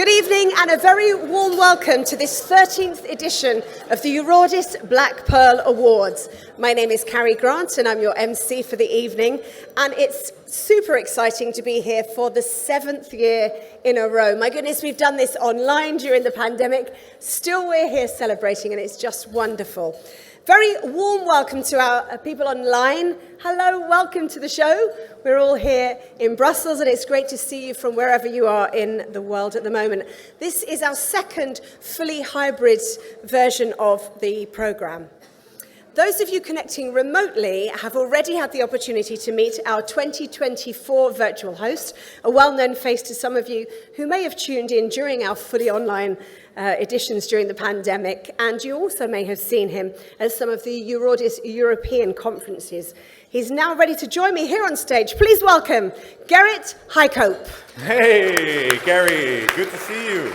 Good evening and a very warm welcome to this 13th edition of the Eurodis Black Pearl Awards. My name is Carrie Grant and I'm your MC for the evening, and it's super exciting to be here for the 7th year in a row. My goodness, we've done this online during the pandemic, still we're here celebrating and it's just wonderful. Very warm welcome to our people online. Hello, welcome to the show. We're all here in Brussels and it's great to see you from wherever you are in the world at the moment. This is our second fully hybrid version of the programme. Those of you connecting remotely have already had the opportunity to meet our 2024 virtual host, a well-known face to some of you who may have tuned in during our fully online editions during the pandemic, and you also may have seen him at some of the Eurodis European conferences. He's now ready to join me here on stage. Please welcome Gerrit Heikoop. Hey, Gary, good to see you.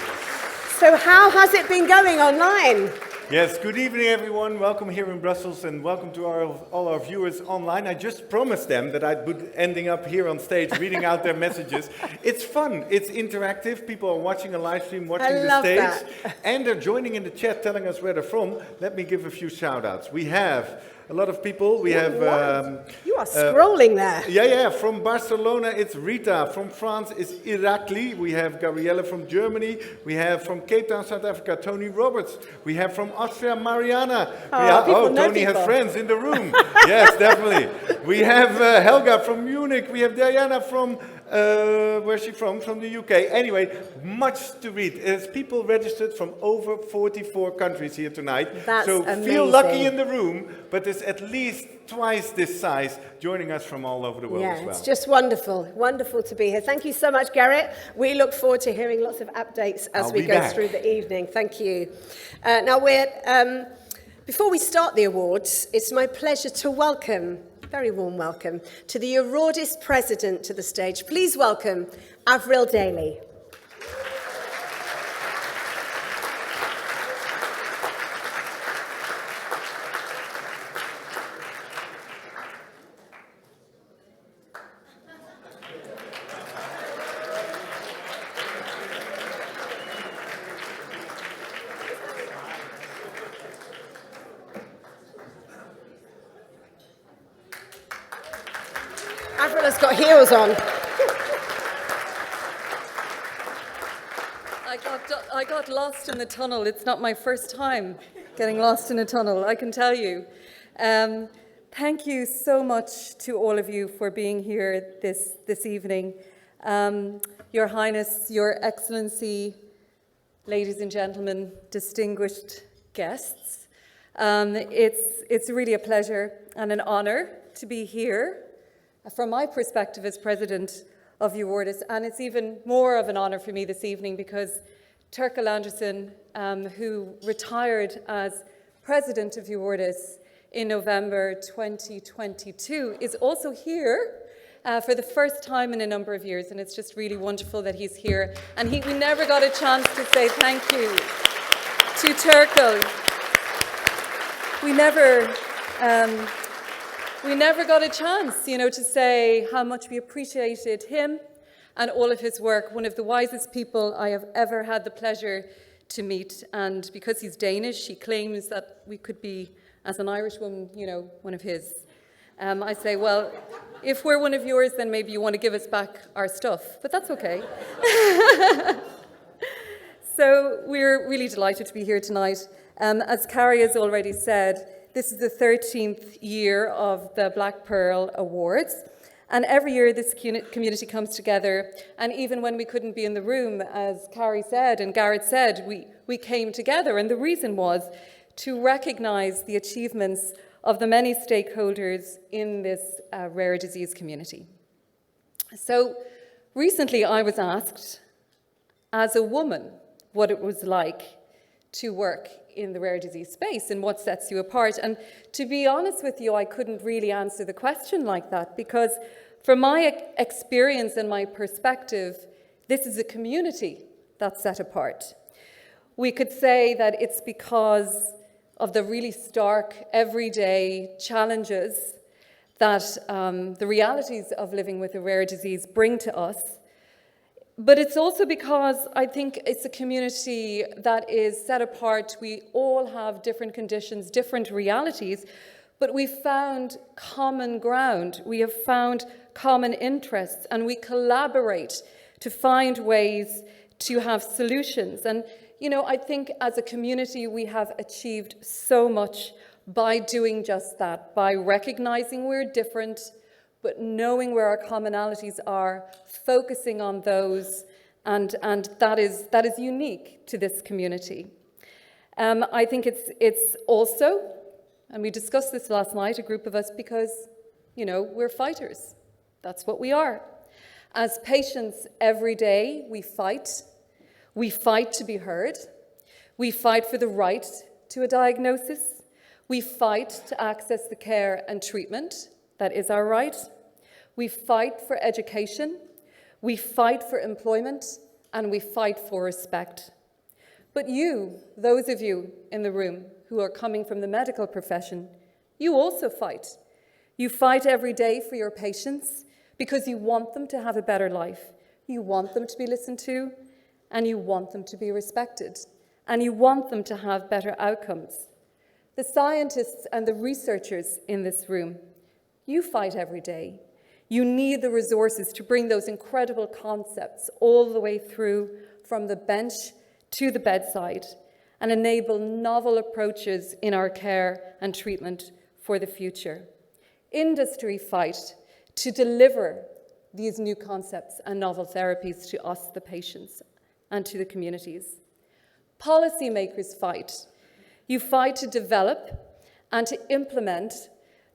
So how has it been going online? Yes, good evening, everyone. Welcome here in Brussels and welcome to all our viewers online. I just promised them that I'd be ending up here on stage reading out their messages. It's fun. It's interactive. People are watching a live stream, watching the stage. That. And they're joining in the chat, telling us where they're from. Let me give a few shout-outs. We have a lot of people. We have... you are scrolling there. Yeah. From Barcelona, it's Rita. From France, it's Irakli. We have Gabriella from Germany. We have from Cape Town, South Africa, Tony Roberts. We have from Austria, Mariana. Tony has friends in the room. Yes, definitely. We have Helga from Munich. We have Diana from... where's she from? From the UK. Anyway, much to read. There's people registered from over 44 countries here tonight. That's so amazing. Feel lucky in the room, but there's at least twice this size joining us from all over the world as well. It's just wonderful. Wonderful to be here. Thank you so much, Gerrit. We look forward to hearing lots of updates as we go through the evening. Thank you. Now, before we start the awards, it's my pleasure to welcome, very warm welcome, to the Eurodis president to the stage. Please welcome Avril Daly. Avril has got heels on. I got lost in the tunnel. It's not my first time getting lost in a tunnel, I can tell you. Thank you so much to all of you for being here this evening. Your Highness, Your Excellency, ladies and gentlemen, distinguished guests. It's really a pleasure and an honor to be here from my perspective as president of Eurodis, and it's even more of an honor for me this evening because Turkel Anderson, who retired as president of Eurodis in November 2022, is also here for the first time in a number of years, and it's just really wonderful that he's here. And we never got a chance to say thank you to Turkel. We never got a chance, to say how much we appreciated him and all of his work. One of the wisest people I have ever had the pleasure to meet. And because he's Danish, he claims that we could be, as an Irish woman, one of his. I say, well, if we're one of yours, then maybe you want to give us back our stuff. But that's okay. So we're really delighted to be here tonight. As Carrie has already said, this is the 13th year of the Black Pearl Awards. And every year this community comes together. And even when we couldn't be in the room, as Carrie said and Garrett said, we came together. And the reason was to recognize the achievements of the many stakeholders in this rare disease community. So recently I was asked, as a woman, what it was like to work in the rare disease space and what sets you apart. And to be honest with you, I couldn't really answer the question like that because from my experience and my perspective, this is a community that's set apart. We could say that it's because of the really stark, everyday challenges that the realities of living with a rare disease bring to us. But it's also because I think it's a community that is set apart. We all have different conditions, different realities, but we've found common ground. We have found common interests, and we collaborate to find ways to have solutions. And, you know, I think as a community, we have achieved so much by doing just that, by recognizing we're different, but knowing where our commonalities are, focusing on those, and that is unique to this community. I think it's also, and we discussed this last night, a group of us, because, you know, we're fighters. That's what we are. As patients, every day we fight. We fight to be heard. We fight for the right to a diagnosis. We fight to access the care and treatment that is our right. We fight for education. We fight for employment, and we fight for respect. But you, those of you in the room who are coming from the medical profession, you also fight. You fight every day for your patients because you want them to have a better life. You want them to be listened to, and you want them to be respected, and you want them to have better outcomes. The scientists and the researchers in this room, you fight every day. You need the resources to bring those incredible concepts all the way through from the bench to the bedside and enable novel approaches in our care and treatment for the future. Industry fight to deliver these new concepts and novel therapies to us, the patients, and to the communities. Policymakers fight. You fight to develop and to implement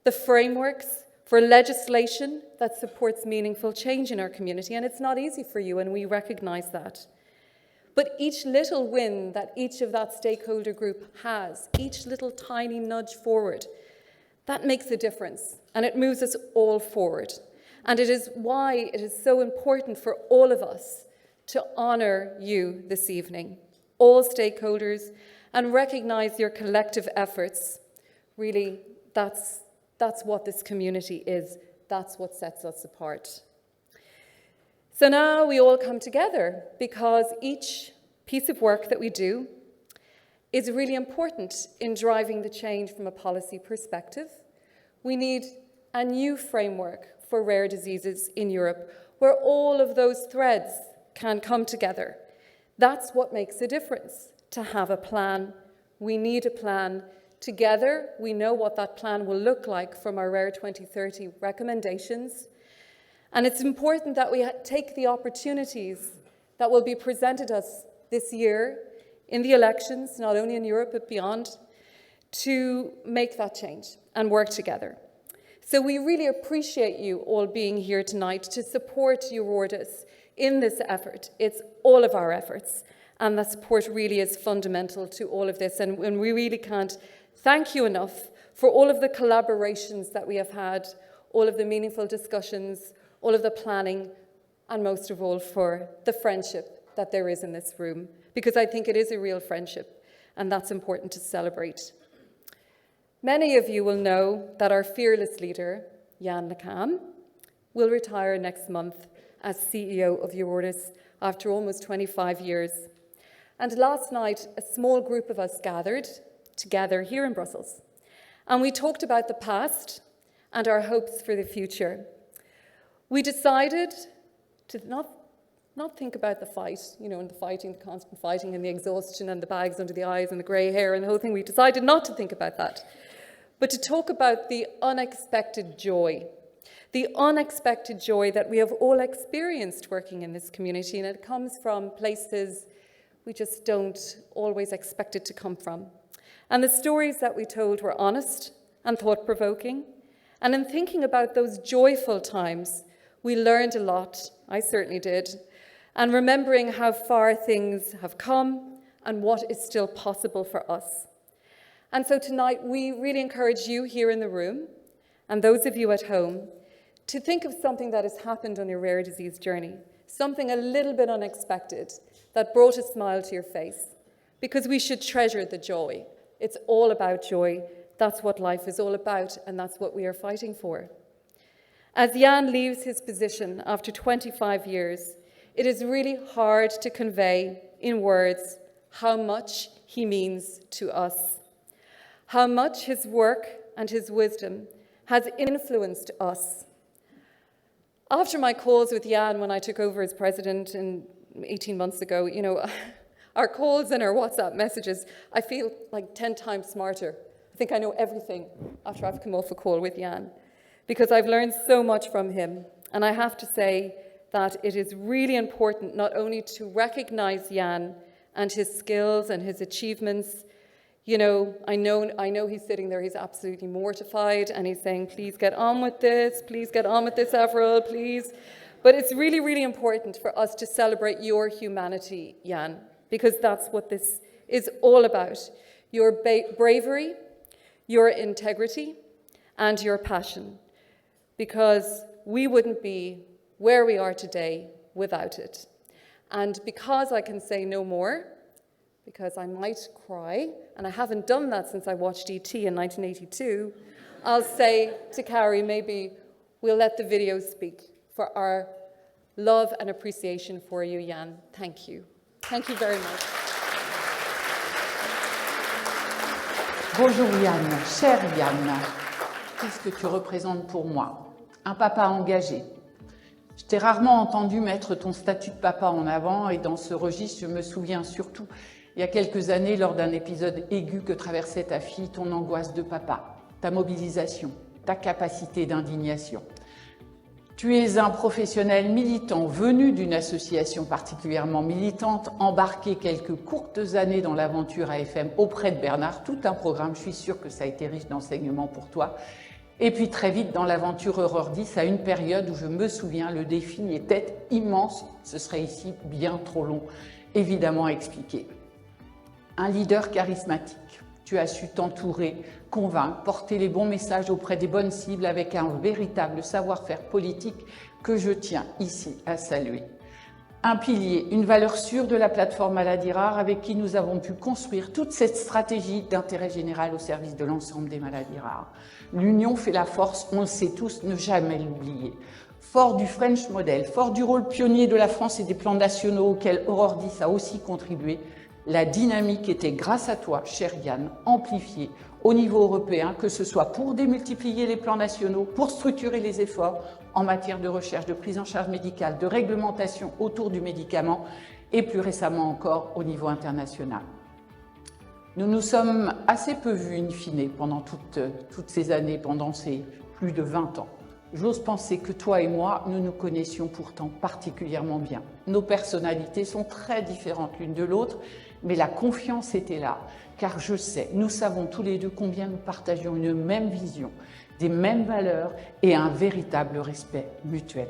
the frameworks for legislation that supports meaningful change in our community, and it's not easy for you, and we recognize that. But each little win that each of that stakeholder group has, each little tiny nudge forward, that makes a difference, and it moves us all forward. And it is why it is so important for all of us to honor you this evening, all stakeholders, and recognize your collective efforts. Really, that's what this community is. That's what sets us apart. So now we all come together because each piece of work that we do is really important in driving the change from a policy perspective. We need a new framework for rare diseases in Europe where all of those threads can come together. That's what makes a difference, to have a plan. We need a plan. Together, we know what that plan will look like from our Rare 2030 recommendations. And it's important that we take the opportunities that will be presented us this year in the elections, not only in Europe but beyond, to make that change and work together. So we really appreciate you all being here tonight to support Eurordis in this effort. It's all of our efforts, and that support really is fundamental to all of this. And we really can't thank you enough for all of the collaborations that we have had, all of the meaningful discussions, all of the planning, and most of all for the friendship that there is in this room, because I think it is a real friendship, and that's important to celebrate. Many of you will know that our fearless leader, Jan LeCam, will retire next month as CEO of Eurordis after almost 25 years. And last night, a small group of us gathered together here in Brussels, and we talked about the past and our hopes for the future. We decided to not think about the fight, you know, and the fighting, the constant fighting and the exhaustion and the bags under the eyes and the grey hair and the whole thing. We decided not to think about that, but to talk about the unexpected joy that we have all experienced working in this community, and it comes from places we just don't always expect it to come from. And the stories that we told were honest and thought-provoking, and in thinking about those joyful times, we learned a lot. I certainly did. And remembering how far things have come and what is still possible for us. And so tonight, we really encourage you here in the room and those of you at home to think of something that has happened on your rare disease journey, something a little bit unexpected that brought a smile to your face, because we should treasure the joy. It's all about joy. That's what life is all about, and that's what we are fighting for. As Jan leaves his position after 25 years, It is really hard to convey in words how much he means to us, how much his work and his wisdom has influenced us. After my calls with Jan when I took over as president 18 months ago, our calls and our WhatsApp messages, I feel like 10 times smarter. I think I know everything after I've come off a call with Jan, because I've learned so much from him. And I have to say that it is really important not only to recognize Jan and his skills and his achievements. I know he's sitting there, he's absolutely mortified, and he's saying, please get on with this, Avril, please. But it's really, really important for us to celebrate your humanity, Jan, because that's what this is all about. Your bravery, your integrity, and your passion, because we wouldn't be where we are today without it. And because I can say no more, because I might cry, and I haven't done that since I watched E.T. in 1982, I'll say to Carrie, maybe we'll let the video speak for our love and appreciation for you, Jan. Thank you. Thank you very much. Bonjour Yann, cher Yann, qu'est-ce que tu représentes pour moi? Un papa engagé. Je t'ai rarement entendu mettre ton statut de papa en avant, et dans ce registre, je me souviens surtout, il y a quelques années, lors d'un épisode aigu que traversait ta fille, ton angoisse de papa, ta mobilisation, ta capacité d'indignation. Tu es un professionnel militant venu d'une association particulièrement militante, embarqué quelques courtes années dans l'aventure AFM auprès de Bernard, tout un programme, je suis sûre que ça a été riche d'enseignements pour toi. Et puis très vite dans l'aventure Aurore 10, à une période où je me souviens, le défi était immense, ce serait ici bien trop long, évidemment à expliquer. Un leader charismatique, tu as su t'entourer, convaincre, porter les bons messages auprès des bonnes cibles avec un véritable savoir-faire politique que je tiens ici à saluer. Un pilier, une valeur sûre de la plateforme Maladies Rares avec qui nous avons pu construire toute cette stratégie d'intérêt général au service de l'ensemble des maladies rares. L'union fait la force, on le sait tous, ne jamais l'oublier. Fort du French Model, fort du rôle pionnier de la France et des plans nationaux auxquels Aurore 10 a aussi contribué, la dynamique était, grâce à toi, cher Yann, amplifiée au niveau européen, que ce soit pour démultiplier les plans nationaux, pour structurer les efforts en matière de recherche, de prise en charge médicale, de réglementation autour du médicament et plus récemment encore au niveau international. Nous nous sommes assez peu vus in fine pendant toutes ces années, pendant ces plus de 20 ans. J'ose penser que toi et moi, nous nous connaissions pourtant particulièrement bien. Nos personnalités sont très différentes l'une de l'autre, mais la confiance était là, car je sais, nous savons tous les deux combien nous partagions une même vision, des mêmes valeurs et un véritable respect mutuel.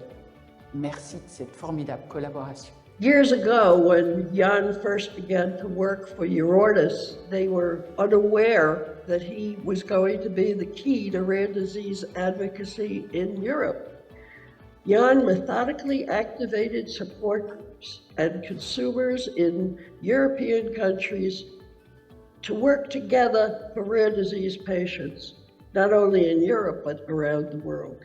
Merci de cette formidable collaboration. Years ago, when Jan first began to work for Eurordis, they were unaware that he was going to be the key to rare disease advocacy in Europe. Jan methodically activated support groups and consumers in European countries to work together for rare disease patients, not only in Europe, but around the world.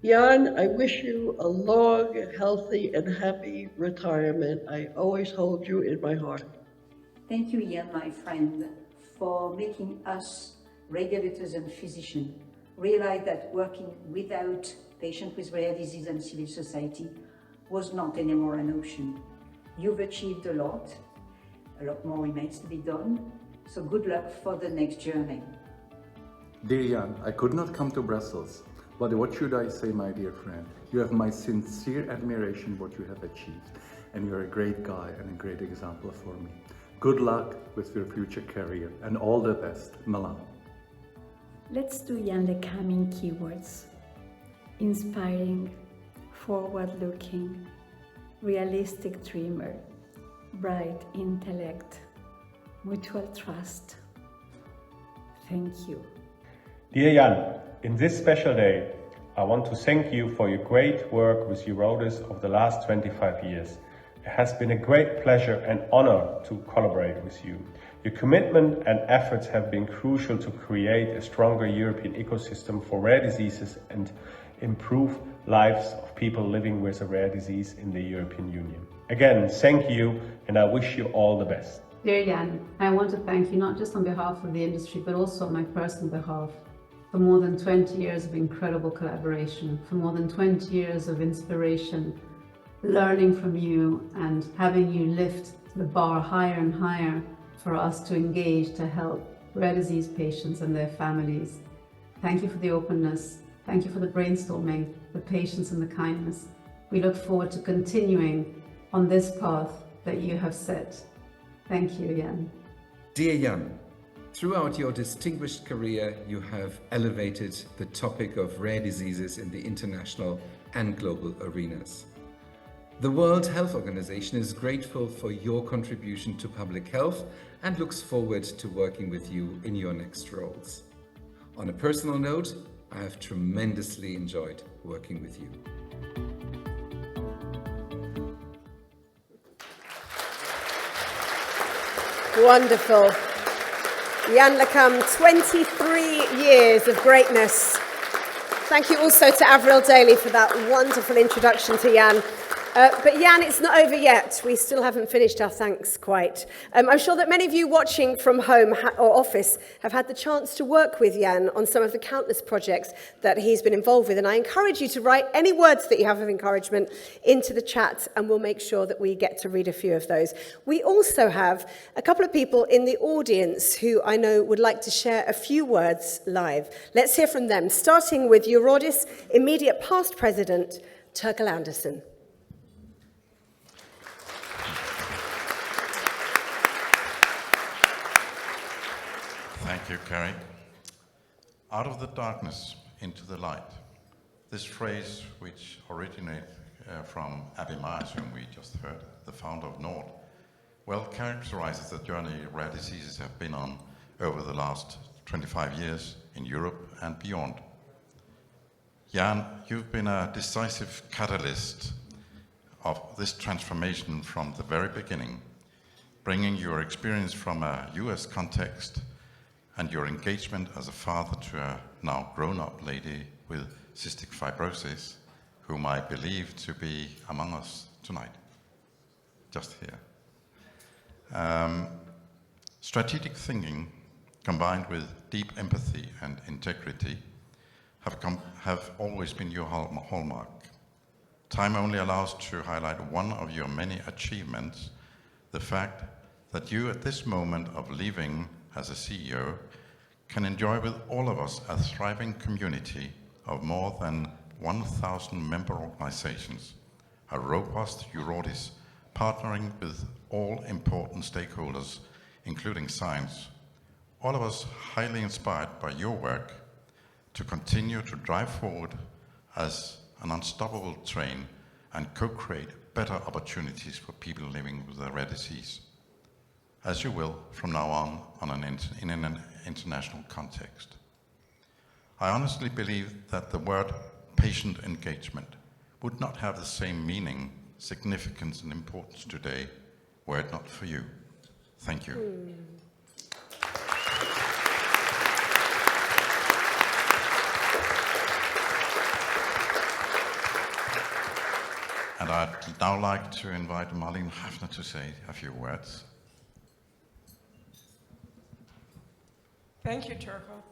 Jan, I wish you a long, healthy, and happy retirement. I always hold you in my heart. Thank you, Jan, my friend, for making us regulators and physicians realize that working without patients with rare disease and civil society was not anymore an option. You've achieved a lot more remains to be done, so good luck for the next journey. Dear Jan, I could not come to Brussels, but what should I say, my dear friend? You have my sincere admiration what you have achieved, and you're a great guy and a great example for me. Good luck with your future career, and all the best, Milan. Let's do Jan the coming keywords. Inspiring, forward-looking, realistic dreamer, bright intellect, mutual trust. Thank you. Dear Jan, in this special day, I want to thank you for your great work with Eurordis over the last 25 years. It has been a great pleasure and honor to collaborate with you. Your commitment and efforts have been crucial to create a stronger European ecosystem for rare diseases and improve lives of people living with a rare disease in the European Union. Again, thank you, and I wish you all the best. Dear Jan, I want to thank you not just on behalf of the industry, but also on my personal behalf, for more than 20 years of incredible collaboration, for more than 20 years of inspiration, learning from you and having you lift the bar higher and higher for us to engage to help rare disease patients and their families. Thank you for the openness. Thank you for the brainstorming, the patience and the kindness. We look forward to continuing on this path that you have set. Thank you, Jan. Dear Jan, throughout your distinguished career, you have elevated the topic of rare diseases in the international and global arenas. The World Health Organization is grateful for your contribution to public health and looks forward to working with you in your next roles. On a personal note, I have tremendously enjoyed working with you. Wonderful. Jan LeCun, 23 years of greatness. Thank you also to Avril Daly for that wonderful introduction to Jan. But Jan, it's not over yet. We still haven't finished our thanks quite. I'm sure that many of you watching from home or office have had the chance to work with Jan on some of the countless projects that he's been involved with. And I encourage you to write any words that you have of encouragement into the chat, and we'll make sure that we get to read a few of those. We also have a couple of people in the audience who I know would like to share a few words live. Let's hear from them, starting with Eurodis immediate past president, Turkel Andersen. Thank you, Carrie. Out of the darkness into the light. This phrase, which originates from Abby Myers, whom we just heard, the founder of Nord, well characterizes the journey rare diseases have been on over the last 25 years in Europe and beyond. Jan, you've been a decisive catalyst of this transformation from the very beginning, bringing your experience from a US context and your engagement as a father to a now grown-up lady with cystic fibrosis, whom I believe to be among us tonight, just here. Strategic thinking combined with deep empathy and integrity have always been your hallmark. Time only allows to highlight one of your many achievements, the fact that you at this moment of leaving as a CEO can enjoy with all of us a thriving community of more than 1,000 member organizations, a robust Eurodis partnering with all important stakeholders, including science, all of us highly inspired by your work to continue to drive forward as an unstoppable train and co-create better opportunities for people living with a rare disease, as you will from now on in an international context. I honestly believe that the word patient engagement would not have the same meaning, significance and importance today were it not for you. Thank you. And I'd now like to invite Marlene Hafner to say a few words. Thank you, Turkel.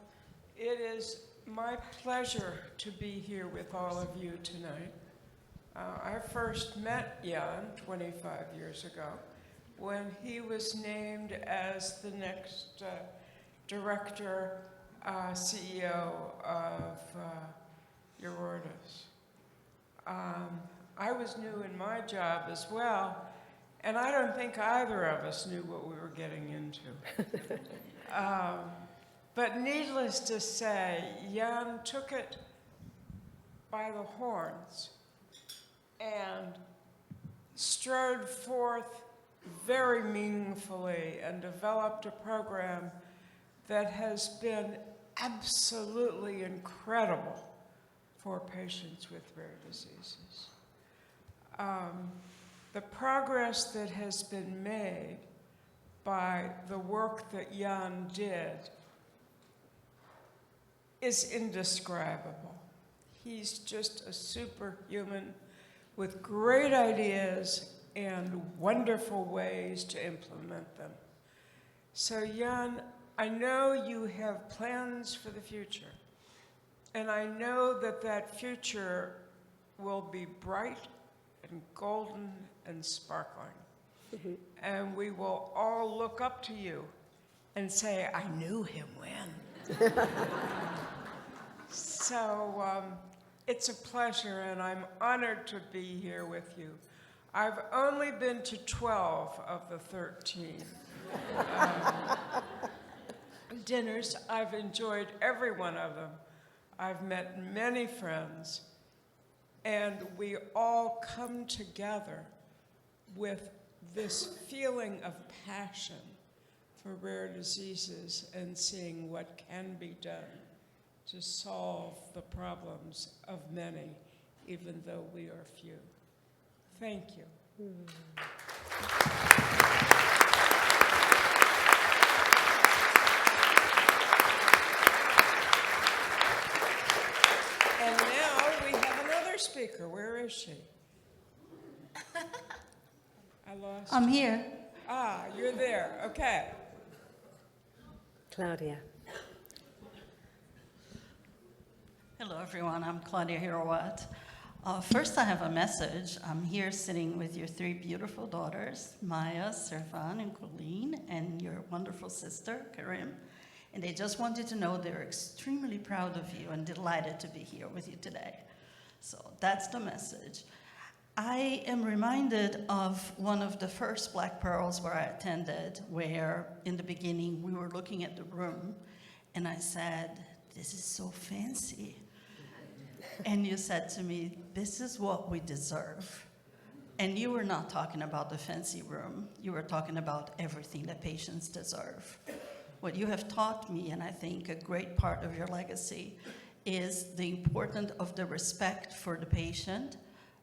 It is my pleasure to be here with all of you tonight. I first met Jan 25 years ago when he was named as the next director, CEO of Eurodis. I was new in my job as well, and I don't think either of us knew what we were getting into. But needless to say, Jan took it by the horns and strode forth very meaningfully and developed a program that has been absolutely incredible for patients with rare diseases. The progress that has been made by the work that Jan did is indescribable. He's just a superhuman with great ideas and wonderful ways to implement them. So Jan, I know you have plans for the future, and I know that that future will be bright and golden and sparkling. And we will all look up to you and say, I knew him when. So it's a pleasure, and I'm honored to be here with you. I've only been to 12 of the 13 dinners. I've enjoyed every one of them. I've met many friends, and we all come together with this feeling of passion for rare diseases and seeing what can be done to solve the problems of many, even though we are few. Thank you. And now we have another speaker. Where is she? I lost I'm her. here. Ah, you're there. Okay. Claudia. Hello, everyone. I'm Claudia Hirawat. First, I have a message. I'm here sitting with your three beautiful daughters, Maya, Servan, and Colleen, and your wonderful sister, Karim. And they just wanted to know they're extremely proud of you and delighted to be here with you today. So that's the message. I am reminded of one of the first Black Pearls where I attended, where in the beginning we were looking at the room, and I said, this is so fancy. And you said to me, this is what we deserve. And you were not talking about the fancy room. You were talking about everything that patients deserve. What you have taught me, and I think a great part of your legacy, is the importance of the respect for the patient,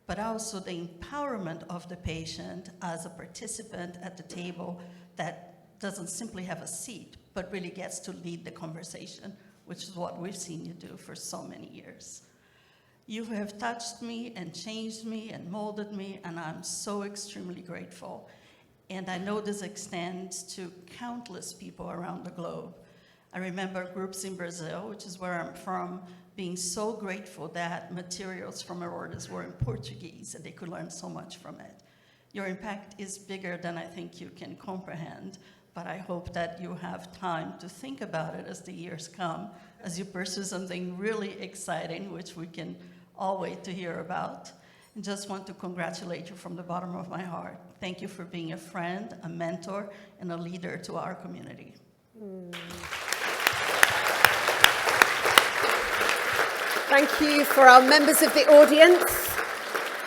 but also the empowerment of the patient as a participant at the table that doesn't simply have a seat, but really gets to lead the conversation, which is what we've seen you do for so many years. You have touched me and changed me and molded me, and I'm so extremely grateful. And I know this extends to countless people around the globe. I remember groups in Brazil, which is where I'm from, being so grateful that materials from Aortas were in Portuguese and they could learn so much from it. Your impact is bigger than I think you can comprehend, but I hope that you have time to think about it as the years come, as you pursue something really exciting, which we can all wait to hear about. And just want to congratulate you from the bottom of my heart. Thank you for being a friend, a mentor, and a leader to our community. Thank you for our members of the audience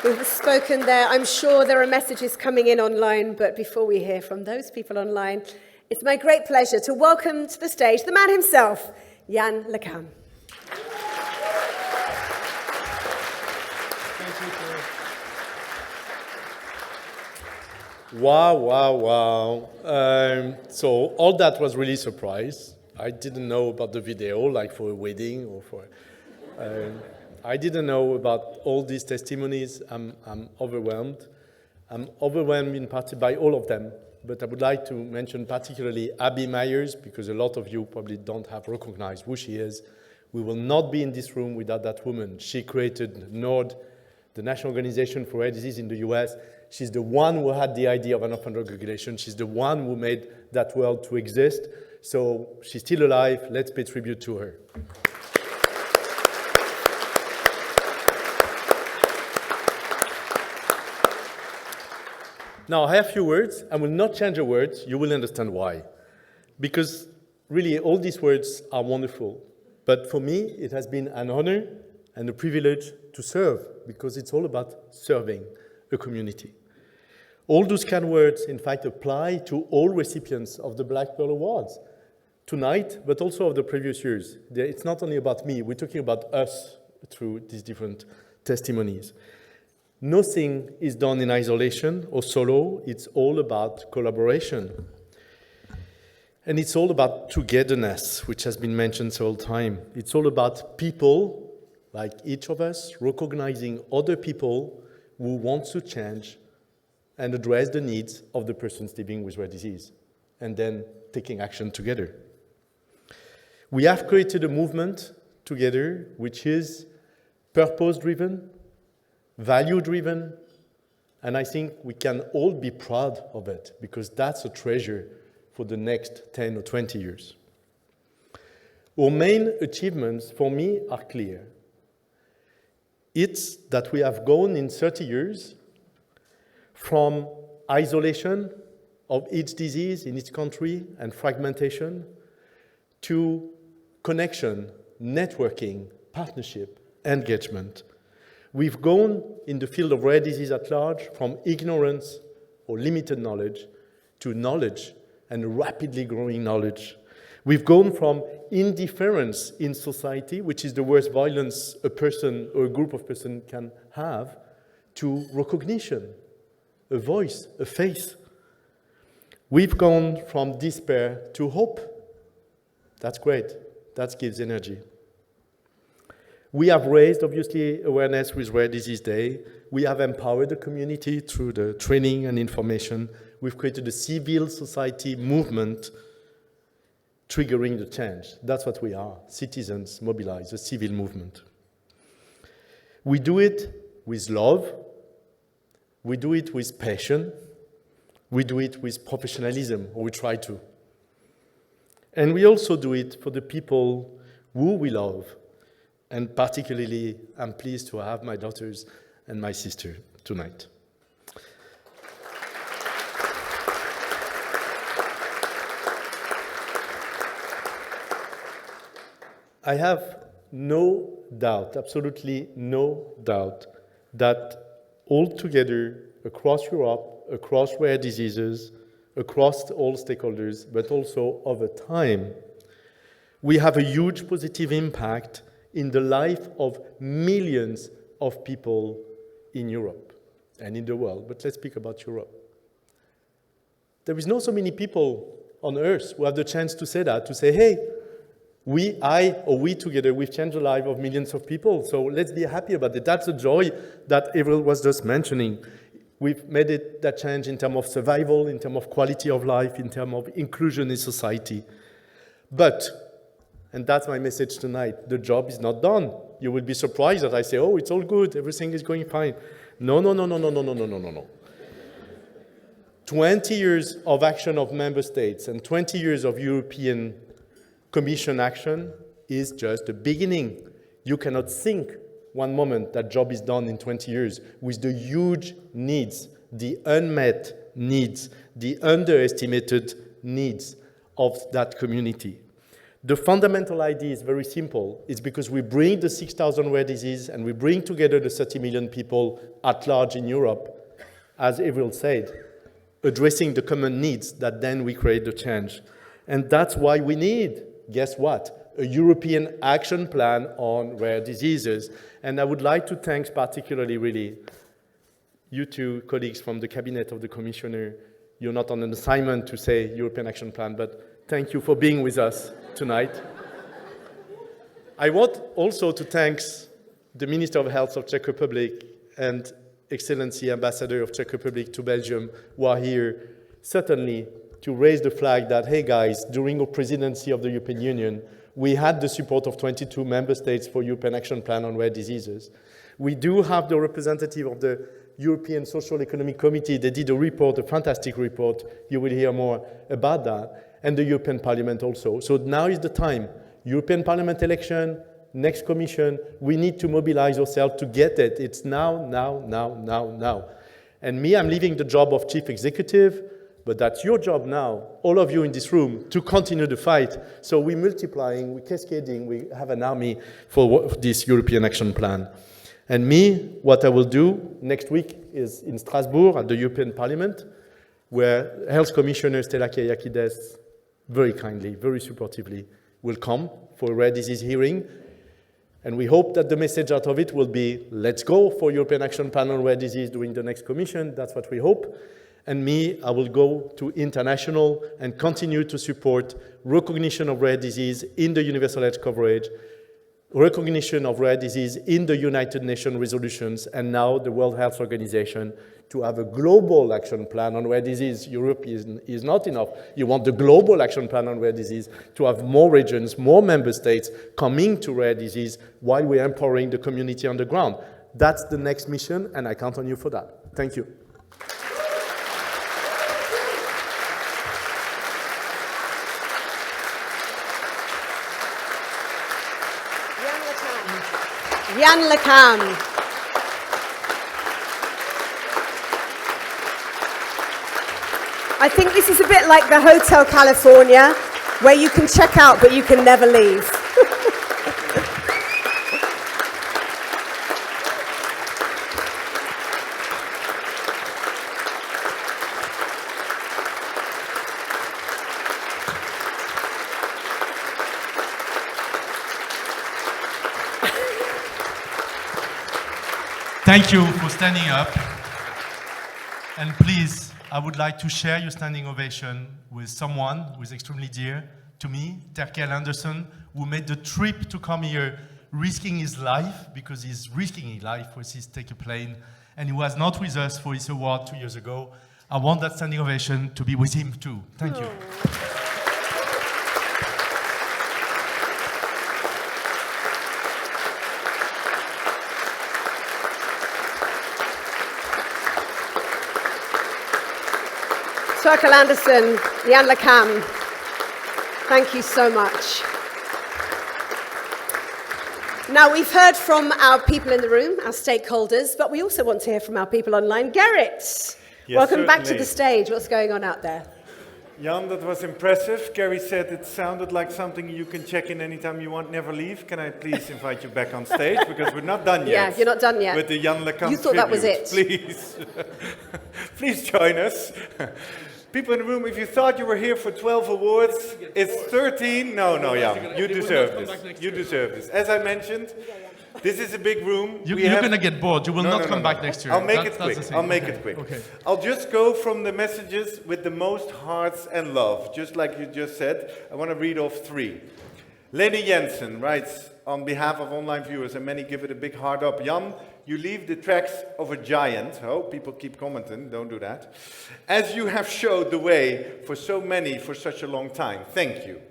who have spoken there. I'm sure there are messages coming in online, but before we hear from those people online, it's my great pleasure to welcome to the stage the man himself, Jan LeCun. Wow, wow, wow. So all that was really a surprise. I didn't know about the video, like for a wedding or for... I didn't know about all these testimonies. I'm overwhelmed. I'm overwhelmed in part by all of them. But I would like to mention particularly Abby Myers, because a lot of you probably don't have recognized who she is. We will not be in this room without that woman. She created NORD, the National Organization for Rare Disease in the US. She's the one who had the idea of an orphan drug regulation. She's the one who made that world to exist. So she's still alive. Let's pay tribute to her. Now, I have a few words. I will not change the words. You will understand why. Because really, all these words are wonderful. But for me, it has been an honor and a privilege to serve, because it's all about serving a community. All those kind of words, in fact, apply to all recipients of the Black Pearl Awards tonight, but also of the previous years. It's not only about me. We're talking about us through these different testimonies. Nothing is done in isolation or solo. It's all about collaboration. And it's all about togetherness, which has been mentioned several times. It's all about people like each of us, recognizing other people who want to change and address the needs of the persons living with rare disease, and then taking action together. We have created a movement together which is purpose-driven, value-driven, and I think we can all be proud of it, because that's a treasure for the next 10 or 20 years. Our main achievements for me are clear. It's that we have gone in 30 years from isolation of each disease in each country and fragmentation to connection, networking, partnership, engagement. We've gone in the field of rare disease at large from ignorance or limited knowledge to knowledge and rapidly growing knowledge. We've gone from indifference in society, which is the worst violence a person or a group of persons can have, to recognition, a voice, a face. We've gone from despair to hope. That's great. That gives energy. We have raised, obviously, awareness with Rare Disease Day. We have empowered the community through the training and information. We've created a civil society movement triggering the change. That's what we are, citizens mobilized, a civil movement. We do it with love. We do it with passion. We do it with professionalism, or we try to. And we also do it for the people who we love. And particularly, I'm pleased to have my daughters and my sister tonight. I have no doubt, absolutely no doubt, that all together across Europe, across rare diseases, across all stakeholders, but also over time, we have a huge positive impact in the life of millions of people in Europe and in the world. But let's speak about Europe. There is not so many people on Earth who have the chance to say that, to say, hey, we together, we've changed the life of millions of people, so let's be happy about it. That's a joy that Avril was just mentioning. We've made it that change in terms of survival, in terms of quality of life, in terms of inclusion in society. But, and that's my message tonight, the job is not done. You will be surprised that I say, oh, it's all good, everything is going fine. No. 20 years of action of member states and 20 years of European Commission action is just the beginning. You cannot think one moment that job is done in 20 years with the huge needs, the unmet needs, the underestimated needs of that community. The fundamental idea is very simple. It's because we bring the 6,000 rare diseases and we bring together the 30 million people at large in Europe, as Avril said, addressing the common needs that then we create the change. And that's why we need, guess what? A European action plan on rare diseases. And I would like to thank particularly really you two colleagues from the cabinet of the commissioner. You're not on an assignment to say European action plan, but thank you for being with us tonight. I want also to thank the Minister of Health of Czech Republic and Excellency Ambassador of Czech Republic to Belgium, who are here certainly to raise the flag that, hey guys, during our presidency of the European Union, we had the support of 22 member states for European Action Plan on Rare Diseases. We do have the representative of the European Social Economic Committee. They did a report, a fantastic report. You will hear more about that. And the European Parliament also. So now is the time. European Parliament election, next Commission, we need to mobilize ourselves to get it. It's now. And me, I'm leaving the job of Chief Executive, but that's your job now, all of you in this room, to continue the fight. So we're multiplying, we're cascading, we have an army for this European Action Plan. And me, what I will do next week is in Strasbourg at the European Parliament, where Health Commissioner Stella Kyriakides very kindly, very supportively will come for a rare disease hearing. And we hope that the message out of it will be, let's go for European Action Plan on Rare Disease during the next Commission. That's what we hope. And me, I will go to international and continue to support recognition of rare disease in the universal health coverage, recognition of rare disease in the United Nations resolutions and now the World Health Organization to have a global action plan on rare disease. Europe is not enough. You want the global action plan on rare disease to have more regions, more member states coming to rare disease while we're empowering the community on the ground. That's the next mission, and I count on you for that. Thank you. Jan LeCam. I think this is a bit like the Hotel California, where you can check out, but you can never leave. Thank you for standing up. And please, I would like to share your standing ovation with someone who is extremely dear to me, Terkel Anderson, who made the trip to come here risking his life, because he's risking his life when he takes a plane, and he was not with us for his award 2 years ago. I want that standing ovation to be with him too. Thank you. Terkel Anderson, Jan LeCam, thank you so much. Now, we've heard from our people in the room, our stakeholders, but we also want to hear from our people online. Gerrit, Yes, welcome back to certainly. the stage. What's going on out there? Jan, that was impressive. Gary said it sounded like something you can check in anytime you want, never leave. Can I please invite you back on stage? Because we're not done yet. Yeah, you're not done yet. With the Jan LeCam You thought that was tribute. it. Please. Please join us. People in the room, if you thought you were here for 12 awards, it's 13. No, Jan, you deserve this. You deserve this. As I mentioned, this is a big room. You're going to get bored. You will not come back next year. I'll make That's it the quick. thing. I'll make Okay. it quick. Okay. I'll just go from the messages with the most hearts and love, just like you just said. I want to read off 3. Leni Jensen writes, on behalf of online viewers, and many give it a big heart up. Jan, you leave the tracks of a giant. Oh, people keep commenting, don't do that. As you have showed the way for so many for such a long time. Thank you.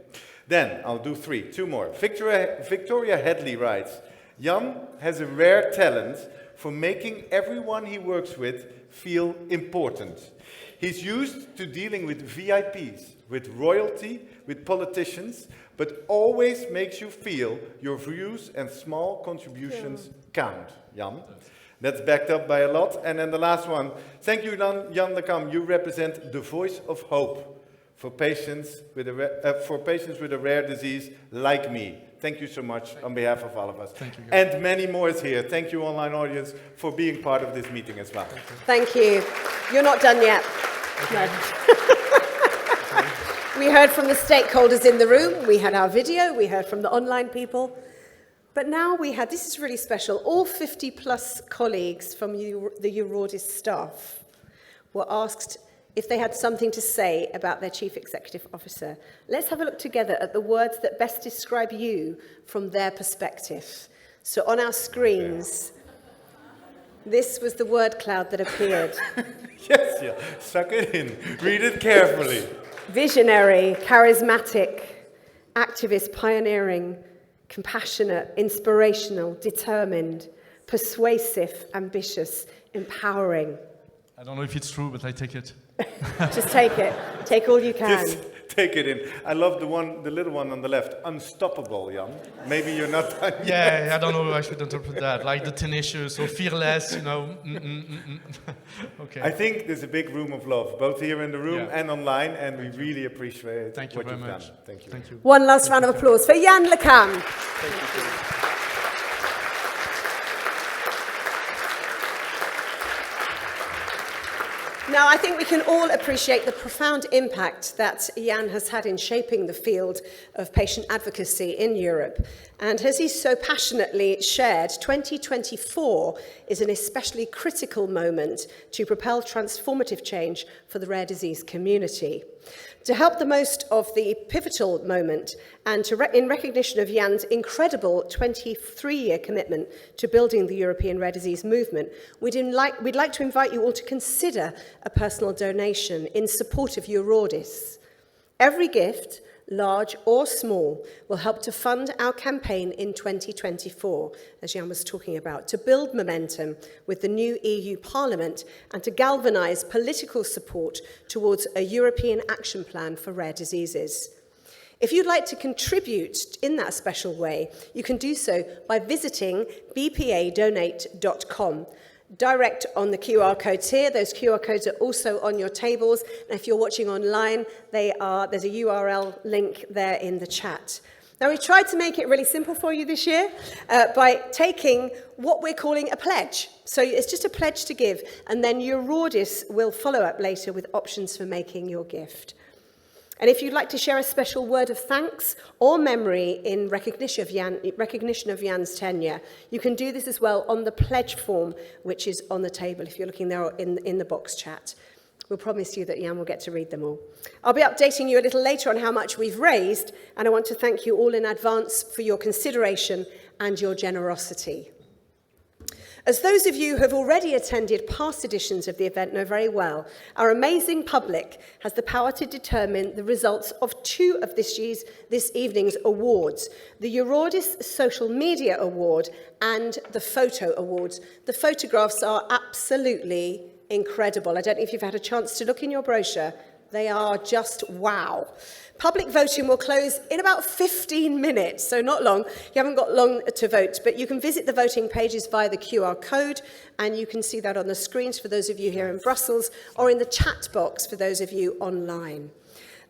Then, I'll do 3, 2 more. Victoria Headley writes, Jan has a rare talent for making everyone he works with feel important. He's used to dealing with VIPs, with royalty, with politicians, but always makes you feel your views and small contributions count, Jan. That's backed up by a lot. And then the last one. Thank you, Jan LeCam. You represent the voice of hope for patients with a rare disease like me. Thank you so much on behalf of all of us. Thank you. And many more is here. Thank you, online audience, for being part of this meeting as well. Thank you. You're not done yet. No. We heard from the stakeholders in the room, we had our video, we heard from the online people. But now we had, this is really special, all 50 plus colleagues from the Eurordis staff were asked if they had something to say about their Chief Executive Officer. Let's have a look together at the words that best describe you from their perspective. So on our screens, this was the word cloud that appeared. Yes, yeah. Suck it in. Read it carefully. Visionary, charismatic, activist, pioneering, compassionate, inspirational, determined, persuasive, ambitious, empowering. I don't know if it's true, but I take it. Just take it. Take all you can. Just take it in. I love the little one on the left. Unstoppable, Jan. Maybe you're not done yet. Yeah, I don't know if I should interpret that. Like the tenacious or fearless, you know. Okay. I think there's a big room of love, both here in the room and online, and we really appreciate Thank you what very you've much. done. Thank you. Thank you. One last round of applause for Jan LeCam. Now, I think we can all appreciate the profound impact that Jan has had in shaping the field of patient advocacy in Europe. And as he so passionately shared, 2024 is an especially critical moment to propel transformative change for the rare disease community. To help the most of the pivotal moment and in recognition of Jan's incredible 23-year commitment to building the European rare disease movement, we'd like to invite you all to consider a personal donation in support of Eurordis. Every gift, large or small, will help to fund our campaign in 2024, as Jan was talking about, to build momentum with the new EU Parliament and to galvanise political support towards a European action plan for rare diseases. If you'd like to contribute in that special way, you can do so by visiting bpadonate.com. Direct on the QR codes here. Those QR codes are also on your tables. And if you're watching online, there's a URL link there in the chat. Now, we tried to make it really simple for you this year by taking what we're calling a pledge. So it's just a pledge to give, and then Eurordis will follow up later with options for making your gift. And if you'd like to share a special word of thanks or memory in recognition of Jan's tenure, you can do this as well on the pledge form, which is on the table if you're looking there in the box chat. We'll promise you that Jan will get to read them all. I'll be updating you a little later on how much we've raised, and I want to thank you all in advance for your consideration and your generosity. As those of you who have already attended past editions of the event know very well, our amazing public has the power to determine the results of two of this evening's awards, the Eurordis Social Media Award and the Photo Awards. The photographs are absolutely incredible. I don't know if you've had a chance to look in your brochure. They are just wow. Public voting will close in about 15 minutes, so not long. You haven't got long to vote, but you can visit the voting pages via the QR code, and you can see that on the screens for those of you here in Brussels, or in the chat box for those of you online.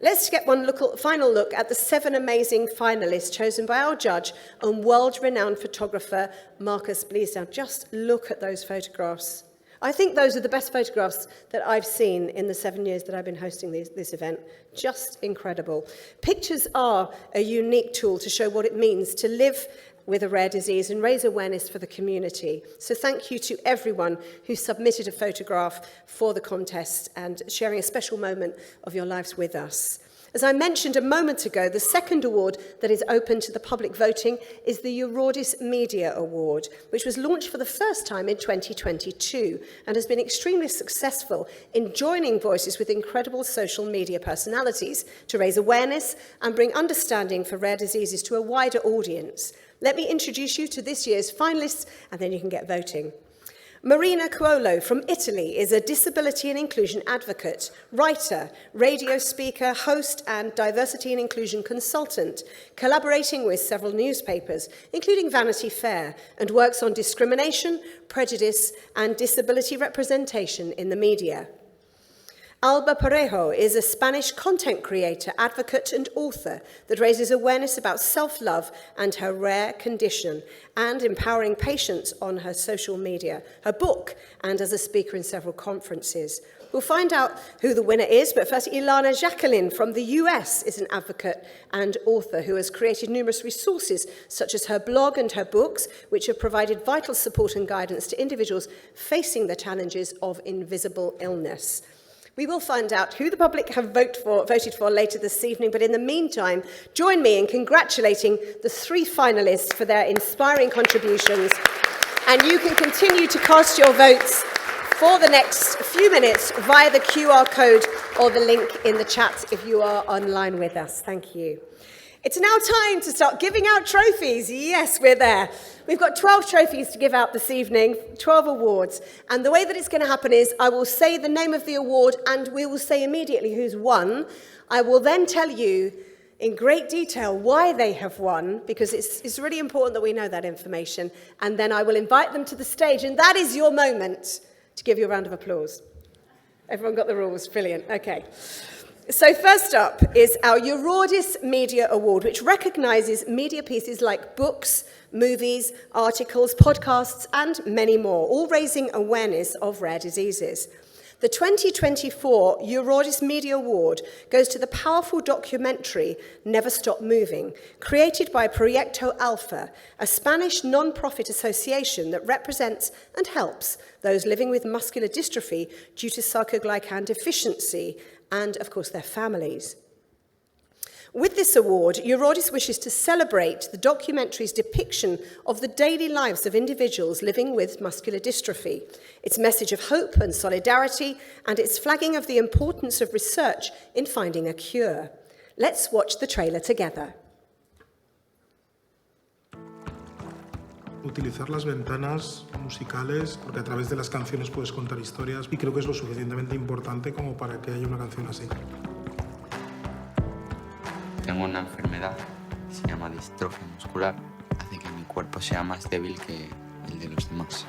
Let's get one final look at the 7 amazing finalists chosen by our judge and world-renowned photographer Marcus Blies. Now, just look at those photographs. I think those are the best photographs that I've seen in the 7 years that I've been hosting this event. Just incredible. Pictures are a unique tool to show what it means to live with a rare disease and raise awareness for the community. So thank you to everyone who submitted a photograph for the contest and sharing a special moment of your lives with us. As I mentioned a moment ago, the second award that is open to the public voting is the Eurordis Media Award, which was launched for the first time in 2022 and has been extremely successful in joining voices with incredible social media personalities to raise awareness and bring understanding for rare diseases to a wider audience. Let me introduce you to this year's finalists, and then you can get voting. Marina Cuolo from Italy is a disability and inclusion advocate, writer, radio speaker, host, and diversity and inclusion consultant, collaborating with several newspapers, including Vanity Fair, and works on discrimination, prejudice, and disability representation in the media. Alba Parejo is a Spanish content creator, advocate, and author that raises awareness about self-love and her rare condition and empowering patients on her social media, her book, and as a speaker in several conferences. We'll find out who the winner is, but first, Ilana Jacqueline from the US is an advocate and author who has created numerous resources, such as her blog and her books, which have provided vital support and guidance to individuals facing the challenges of invisible illness. We will find out who the public have voted for later this evening, but in the meantime, join me in congratulating the 3 finalists for their inspiring contributions. And you can continue to cast your votes for the next few minutes via the QR code or the link in the chat if you are online with us. Thank you. It's now time to start giving out trophies. Yes, we're there. We've got 12 trophies to give out this evening, 12 awards. And the way that it's going to happen is I will say the name of the award and we will say immediately who's won. I will then tell you in great detail why they have won, because it's really important that we know that information. And then I will invite them to the stage, and that is your moment to give you a round of applause. Everyone got the rules? Brilliant. Okay. So first up is our Eurordis Media Award, which recognises media pieces like books, movies, articles, podcasts, and many more, all raising awareness of rare diseases. The 2024 Eurordis Media Award goes to the powerful documentary Never Stop Moving, created by Proyecto Alpha, a Spanish non-profit association that represents and helps those living with muscular dystrophy due to sarcoglycan deficiency, and, of course, their families. With this award, Eurodis wishes to celebrate the documentary's depiction of the daily lives of individuals living with muscular dystrophy, its message of hope and solidarity, and its flagging of the importance of research in finding a cure. Let's watch the trailer together. Utilizar las ventanas musicales, porque a través de las canciones puedes contar historias, y creo que es lo suficientemente importante como para que haya una canción así. Tengo una enfermedad que se llama distrofia muscular, hace que mi cuerpo sea más débil que el de los demás.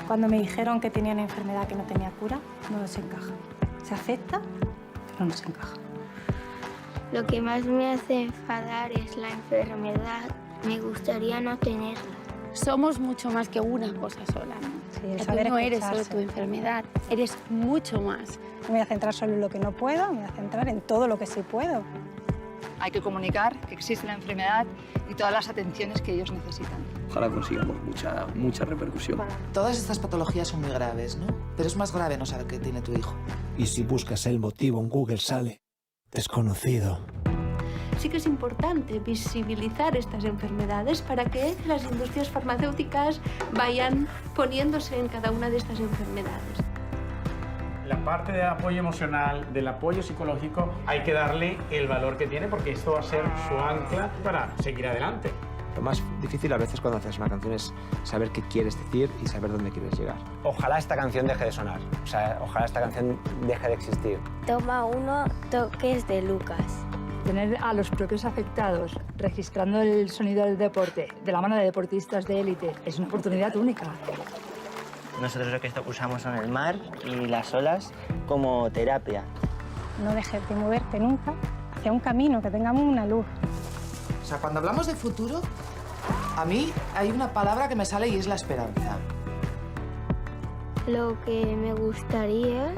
Cuando me dijeron que tenía una enfermedad que no tenía cura, no nos encaja. Se acepta, pero no nos encaja. Lo que más me hace enfadar es la enfermedad. Me gustaría no tenerla. Somos mucho más que una cosa sola, ¿no? Sí, Tú no eres solo tu enfermedad, eres mucho más. No me voy a centrar solo en lo que no puedo, me voy a centrar en todo lo que sí puedo. Hay que comunicar que existe la enfermedad y todas las atenciones que ellos necesitan. Ojalá consigamos mucha repercusión. Todas estas patologías son muy graves, ¿no? Pero es más grave no saber qué tiene tu hijo. Y si buscas el motivo en Google sale desconocido. Sí que es importante visibilizar estas enfermedades para que las industrias farmacéuticas vayan poniéndose en cada una de estas enfermedades. La parte de apoyo emocional, del apoyo psicológico, hay que darle el valor que tiene porque esto va a ser su ancla para seguir adelante. Lo más difícil a veces cuando haces una canción es saber qué quieres decir y saber dónde quieres llegar. Ojalá esta canción deje de sonar, o sea, ojalá esta canción deje de existir. Toma 1, toques de Lucas. Tener a los propios afectados registrando el sonido del deporte de la mano de deportistas de élite es una oportunidad única. Nosotros lo que usamos son el mar y las olas como terapia. No dejes de moverte nunca hacia un camino, que tengamos una luz. O sea, cuando hablamos de futuro, a mí hay una palabra que me sale y es la esperanza. Lo que me gustaría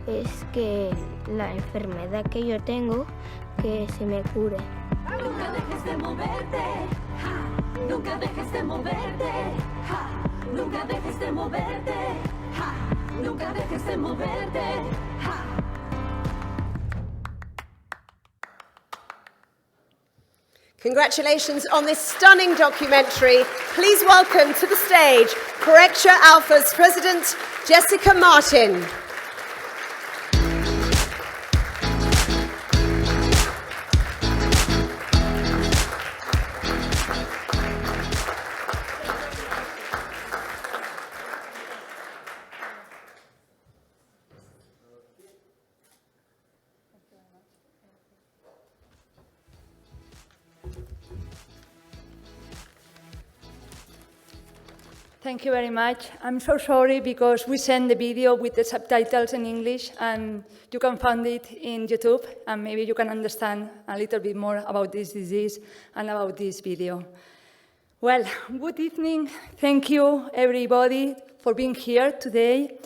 es que la enfermedad que yo tengo, que se me cure. Nunca dejes de moverte, ja. Nunca dejes de moverte, ja. Nunca dejes de moverte, ja. Nunca dejes de moverte, ja. Congratulations on this stunning documentary. Please welcome to the stage Correctia Alpha's president, Jessica Martin. Thank you very much. I'm so sorry because we sent the video with the subtitles in English and you can find it in YouTube and maybe you can understand a little bit more about this disease and about this video. Well, good evening. Thank you everybody for being here today.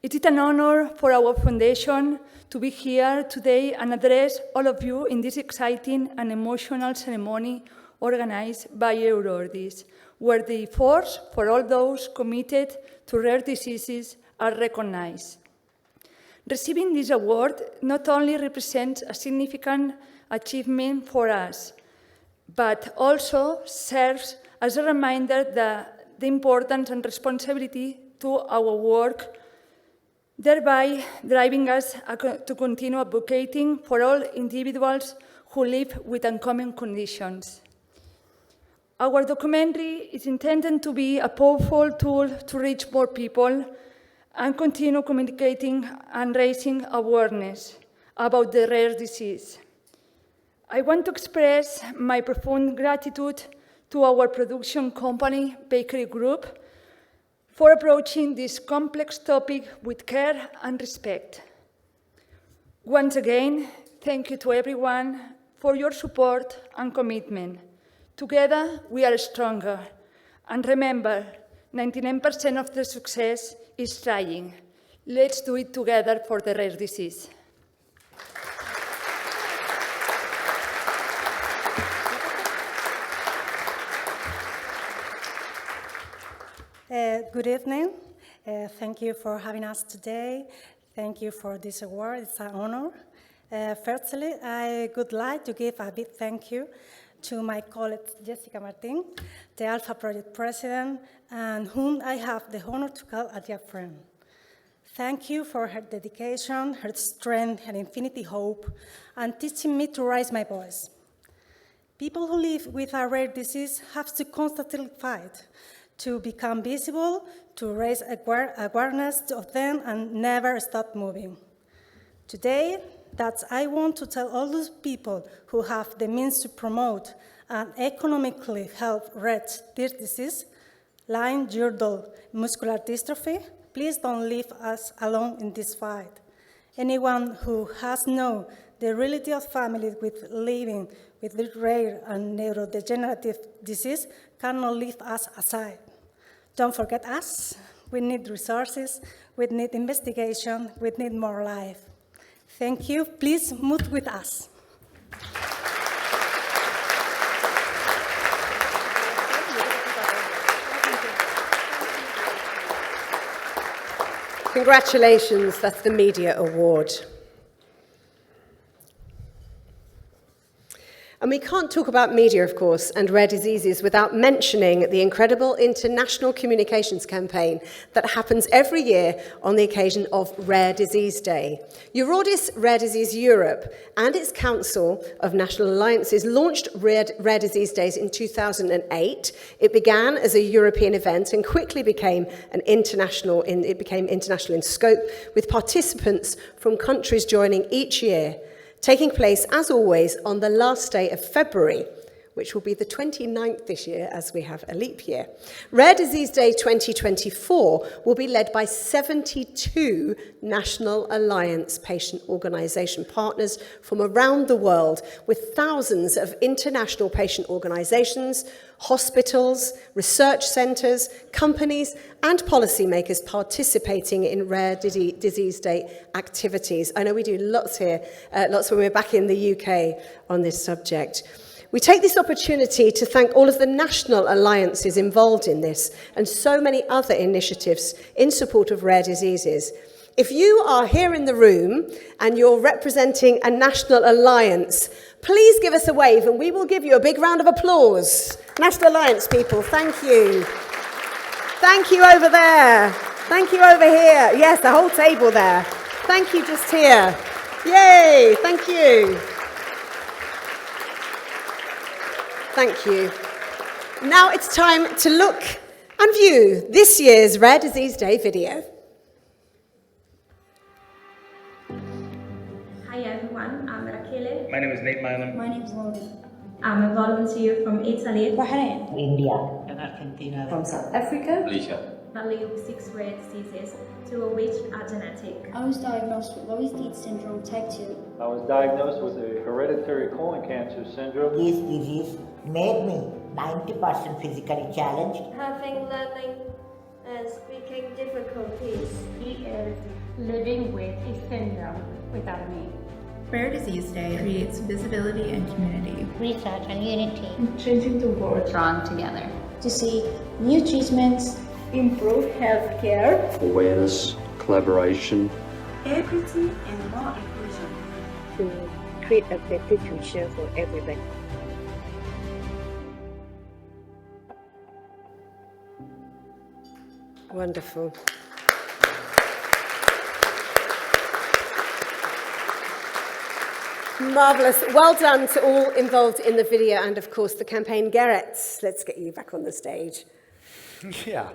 It is an honor for our foundation to be here today and address all of you in this exciting and emotional ceremony organized by Eurodis, where the efforts for all those committed to rare diseases are recognized. Receiving this award not only represents a significant achievement for us, but also serves as a reminder that the importance and responsibility to our work, thereby driving us to continue advocating for all individuals who live with uncommon conditions. Our documentary is intended to be a powerful tool to reach more people and continue communicating and raising awareness about the rare disease. I want to express my profound gratitude to our production company, Bakery Group, for approaching this complex topic with care and respect. Once again, thank you to everyone for your support and commitment. Together, we are stronger. And remember, 99% of the success is trying. Let's do it together for the rare disease. Good evening. Thank you for having us today. Thank you for this award. It's an honor. Firstly, I would like to give a big thank you to my colleague Jessica Martin, the Alpha Project President, and whom I have the honor to call a dear friend. Thank you for her dedication, her strength, her infinite hope, and teaching me to raise my voice. People who live with a rare disease have to constantly fight to become visible, to raise awareness of them, and never stop moving. Today, I want to tell all those people who have the means to promote and economically help rare disease, limb-girdle muscular dystrophy, please don't leave us alone in this fight. Anyone who has known the reality of families living with rare and neurodegenerative disease cannot leave us aside. Don't forget us. We need resources, we need investigation, we need more life. Thank you. Please move with us. Congratulations, that's the Media Award. And we can't talk about media, of course, and rare diseases without mentioning the incredible international communications campaign that happens every year on the occasion of Rare Disease Day. Eurodis Rare Disease Europe and its Council of National Alliances launched Rare Disease Days in 2008. It began as a European event and quickly became international in scope, with participants from countries joining each year, taking place, as always, on the last day of February, which will be the 29th this year, as we have a leap year. Rare Disease Day 2024 will be led by 72 National Alliance patient organisation partners from around the world, with thousands of international patient organisations, hospitals, research centres, companies and policymakers participating in Rare Disease Day activities. I know we do lots here, lots when we're back in the UK on this subject. We take this opportunity to thank all of the national alliances involved in this and so many other initiatives in support of rare diseases. If you are here in the room and you're representing a national alliance, please give us a wave and we will give you a big round of applause. National Alliance people, thank you. Thank you over there. Thank you over here. Yes, the whole table there. Thank you just here. Yay, thank you. Thank you. Now it's time to look and view this year's Rare Disease Day video. Hi everyone, I'm Rachele. My name is Nate Milam. My name is Lauren. I'm a volunteer from Italy, Bahrain, India, and Argentina, from South Africa, Malaysia. I live with 6 rare diseases, 2 of which are genetic. I was diagnosed with Loeys-Dietz syndrome type 2. I was diagnosed with a hereditary colon cancer syndrome. This disease made me 90% physically challenged. Having learning and speaking difficulties. He is living with a syndrome without a name. Rare Disease Day creates visibility and community. Research and unity. Changing the world. Drawn together. To see new treatments. Improve healthcare. Awareness, collaboration. Equity and more inclusion. To create a better future for everybody. Wonderful. Marvellous. Well done to all involved in the video and, of course, the campaign. Gerrit, let's get you back on the stage. Yeah,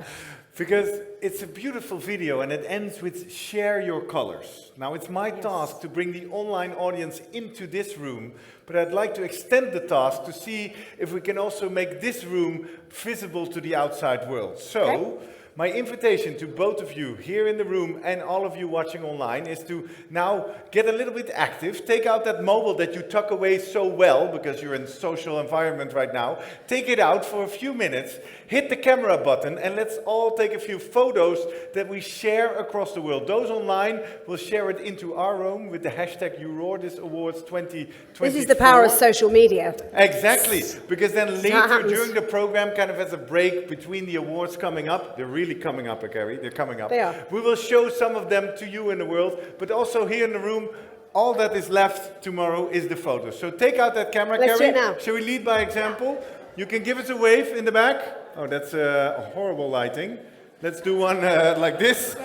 because it's a beautiful video and it ends with share your colors. Now it's my task to bring the online audience into this room, but I'd like to extend the task to see if we can also make this room visible to the outside world. So, my invitation to both of you here in the room and all of you watching online is to now get a little bit active. Take out that mobile that you tuck away so well because you're in a social environment right now. Take it out for a few minutes, hit the camera button, and let's all take a few photos that we share across the world. Those online will share it into our room with the hashtag Eurodis Awards 2024. This is the power of social media. Exactly, because then later during the program, kind of as a break between the awards coming up, they're really coming up, Carrie. They're coming up. They are. We will show some of them to you in the world, but also here in the room, all that is left tomorrow is the photo. So take out that camera, Let's do Carrie. it now. Shall we lead by example? You can give us a wave in the back. Oh, that's a horrible lighting. Let's do one like this.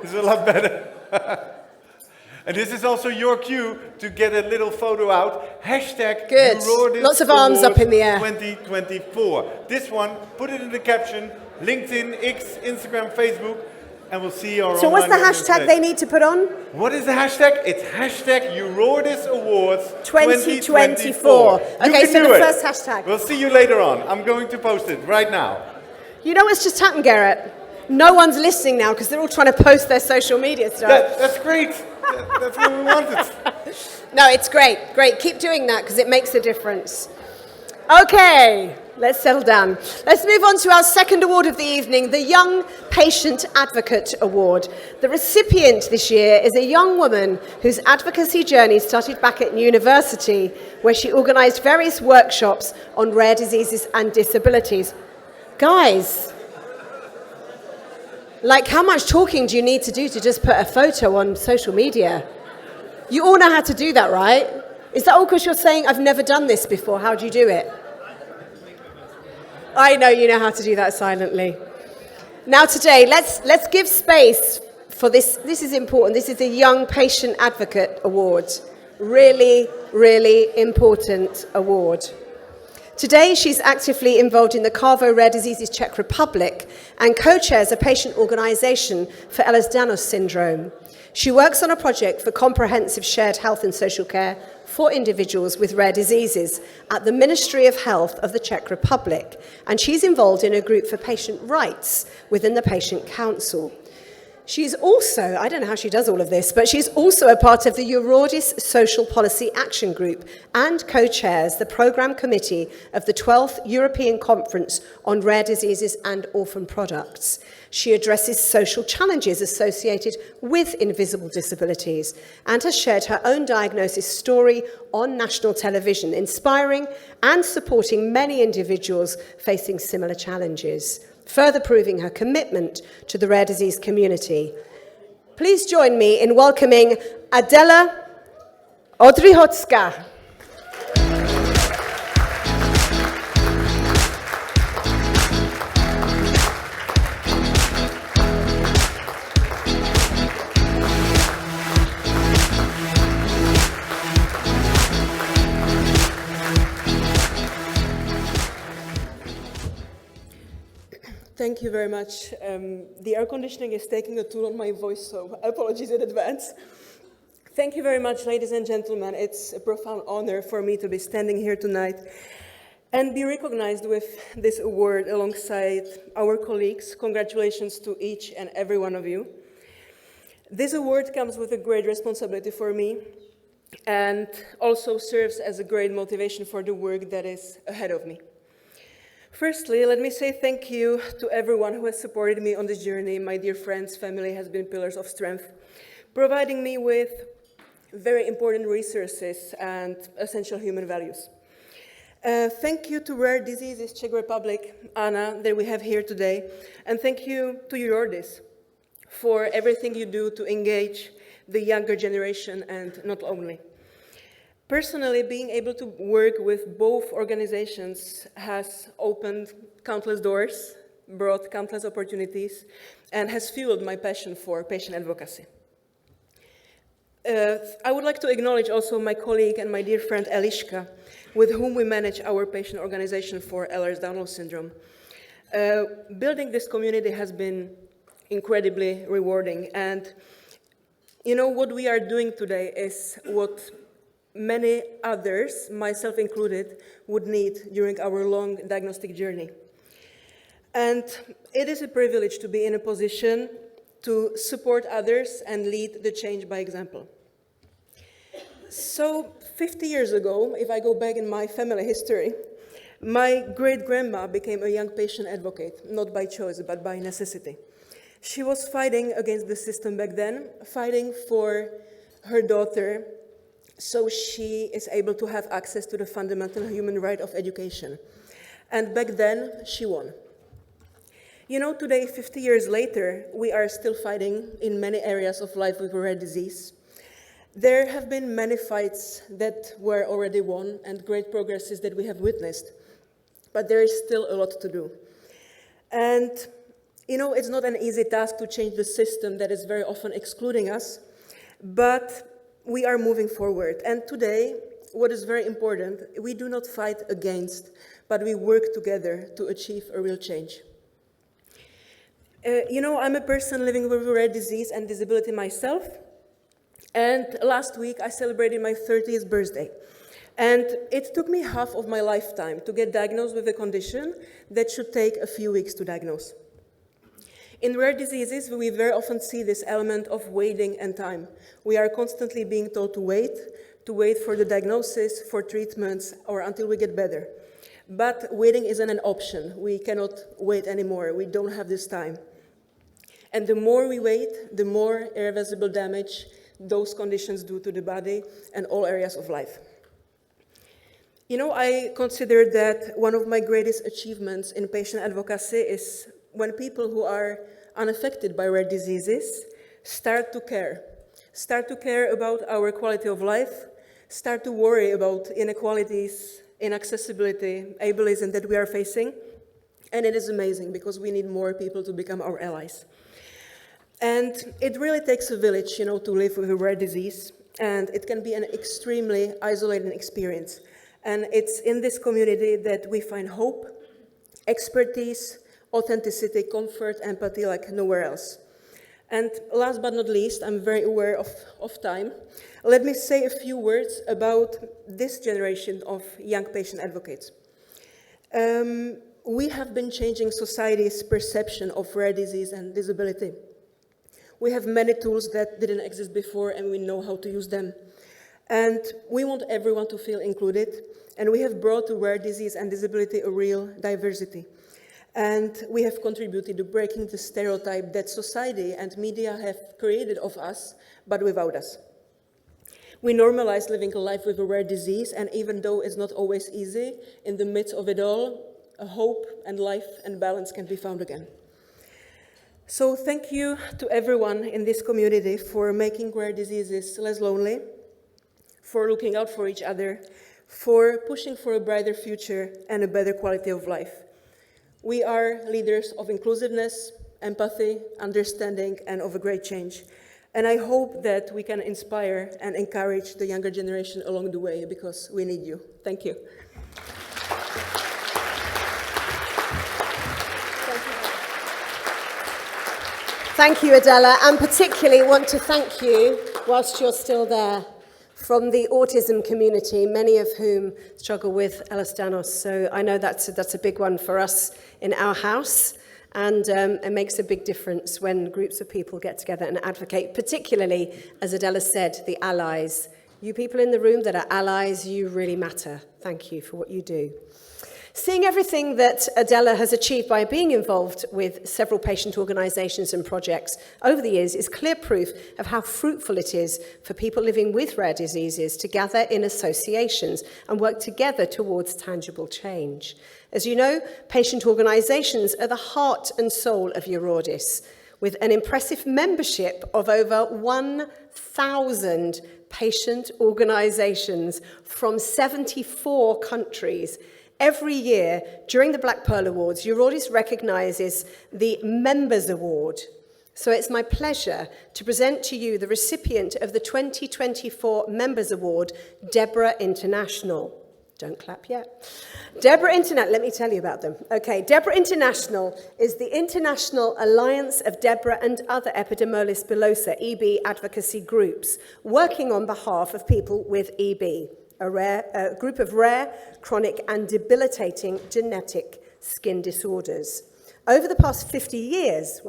It's a lot better. And this is also your cue to get a little photo out. Hashtag Good. Eurordis Lots of arms up in the air. 2024. This one, put it in the caption. LinkedIn, X, Instagram, Facebook. And we'll see our So what's the online hashtag audience they need to put on? What is the hashtag? It's hashtag Eurordis Awards 2024. Okay, so the first hashtag. We'll see you later on. I'm going to post it right now. You know what's just happened, Garrett? No one's listening now because they're all trying to post their social media stuff. That's great. That's what we wanted. No, it's great. Great. Keep doing that because it makes a difference. Okay, let's settle down. Let's move on to our second award of the evening, the Young Patient Advocate Award. The recipient this year is a young woman whose advocacy journey started back at university, where she organised various workshops on rare diseases and disabilities. Guys, like, how much talking do you need to do to just put a photo on social media? You all know how to do that, right? Is that all because you're saying, I've never done this before? How do you do it? I know you know how to do that silently. Now today, let's give space for this. This is important. This is a Young Patient Advocate Award. Really, really important award. Today, she's actively involved in the Carvo Rare Diseases Czech Republic and co-chairs a patient organisation for Ehlers-Danlos syndrome. She works on a project for comprehensive shared health and social care for individuals with rare diseases at the Ministry of Health of the Czech Republic, and she's involved in a group for patient rights within the Patient Council. She's also, I don't know how she does all of this, but she's also a part of the Eurordis Social Policy Action Group and co-chairs the Programme Committee of the 12th European Conference on Rare Diseases and Orphan Products. She addresses social challenges associated with invisible disabilities and has shared her own diagnosis story on national television, inspiring and supporting many individuals facing similar challenges, further proving her commitment to the rare disease community. Please join me in welcoming Adela Odrychocka. Thank you very much. The air conditioning is taking a toll on my voice, so apologies in advance. Thank you very much, ladies and gentlemen. It's a profound honor for me to be standing here tonight and be recognized with this award alongside our colleagues. Congratulations to each and every one of you. This award comes with a great responsibility for me and also serves as a great motivation for the work that is ahead of me. Firstly, let me say thank you to everyone who has supported me on this journey. My dear friends, family has been pillars of strength, providing me with very important resources and essential human values. Thank you to Rare Diseases Czech Republic, Anna, that we have here today, and thank you to Eurordis for everything you do to engage the younger generation and not only. Personally, being able to work with both organizations has opened countless doors, brought countless opportunities, and has fueled my passion for patient advocacy. I would like to acknowledge also my colleague and my dear friend Eliška, with whom we manage our patient organization for Ehlers-Danlos syndrome. Building this community has been incredibly rewarding, and you know what we are doing today is what many others, myself included, would need during our long diagnostic journey. And it is a privilege to be in a position to support others and lead the change by example. So 50 years ago, if I go back in my family history, my great-grandma became a young patient advocate, not by choice, but by necessity. She was fighting against the system back then, fighting for her daughter, so she is able to have access to the fundamental human right of education. And back then, she won. You know, today, 50 years later, we are still fighting in many areas of life with rare disease. There have been many fights that were already won and great progresses that we have witnessed, but there is still a lot to do. And, you know, it's not an easy task to change the system that is very often excluding us, but we are moving forward. And today, what is very important, we do not fight against, but we work together to achieve a real change. You know, I'm a person living with a rare disease and disability myself, and last week I celebrated my 30th birthday. And it took me half of my lifetime to get diagnosed with a condition that should take a few weeks to diagnose. In rare diseases, we very often see this element of waiting and time. We are constantly being told to wait for the diagnosis, for treatments, or until we get better. But waiting isn't an option. We cannot wait anymore. We don't have this time. And the more we wait, the more irreversible damage those conditions do to the body and all areas of life. You know, I consider that one of my greatest achievements in patient advocacy is when people who are unaffected by rare diseases start to care about our quality of life, start to worry about inequalities, inaccessibility, ableism that we are facing. And it is amazing because we need more people to become our allies. And it really takes a village, you know, to live with a rare disease, and it can be an extremely isolating experience. And it's in this community that we find hope, expertise, authenticity, comfort, empathy like nowhere else. And last but not least, I'm very aware of time. Let me say a few words about this generation of young patient advocates. We have been changing society's perception of rare disease and disability. We have many tools that didn't exist before, and we know how to use them. And we want everyone to feel included, and we have brought to rare disease and disability a real diversity. And we have contributed to breaking the stereotype that society and media have created of us, but without us. We normalize living a life with a rare disease, and even though it's not always easy, in the midst of it all, a hope and life and balance can be found again. So thank you to everyone in this community for making rare diseases less lonely, for looking out for each other, for pushing for a brighter future and a better quality of life. We are leaders of inclusiveness, empathy, understanding, and of a great change. And I hope that we can inspire and encourage the younger generation along the way, because we need you. Thank you. Thank you, Adela, and particularly want to thank you, whilst you're still there, from the autism community, many of whom struggle with Ehlers-Danlos. So I know that's a big one for us in our house, and it makes a big difference when groups of people get together and advocate, particularly, as Adela said, the allies. You people in the room that are allies, you really matter. Thank you for what you do. Seeing everything that Adela has achieved by being involved with several patient organisations and projects over the years is clear proof of how fruitful it is for people living with rare diseases to gather in associations and work together towards tangible change. As you know, patient organisations are the heart and soul of Eurordis, with an impressive membership of over 1,000 patient organisations from 74 countries. Every year, during the Black Pearl Awards, Eurordis recognises the Members Award. So it's my pleasure to present to you the recipient of the 2024 Members Award, Deborah International. Don't clap yet. Deborah International, let me tell you about them. Okay, Deborah International is the International Alliance of Deborah and other Epidermolysis bullosa, EB advocacy groups, working on behalf of people with EB. A group of rare, chronic, and debilitating genetic skin disorders. Over the past 50 years,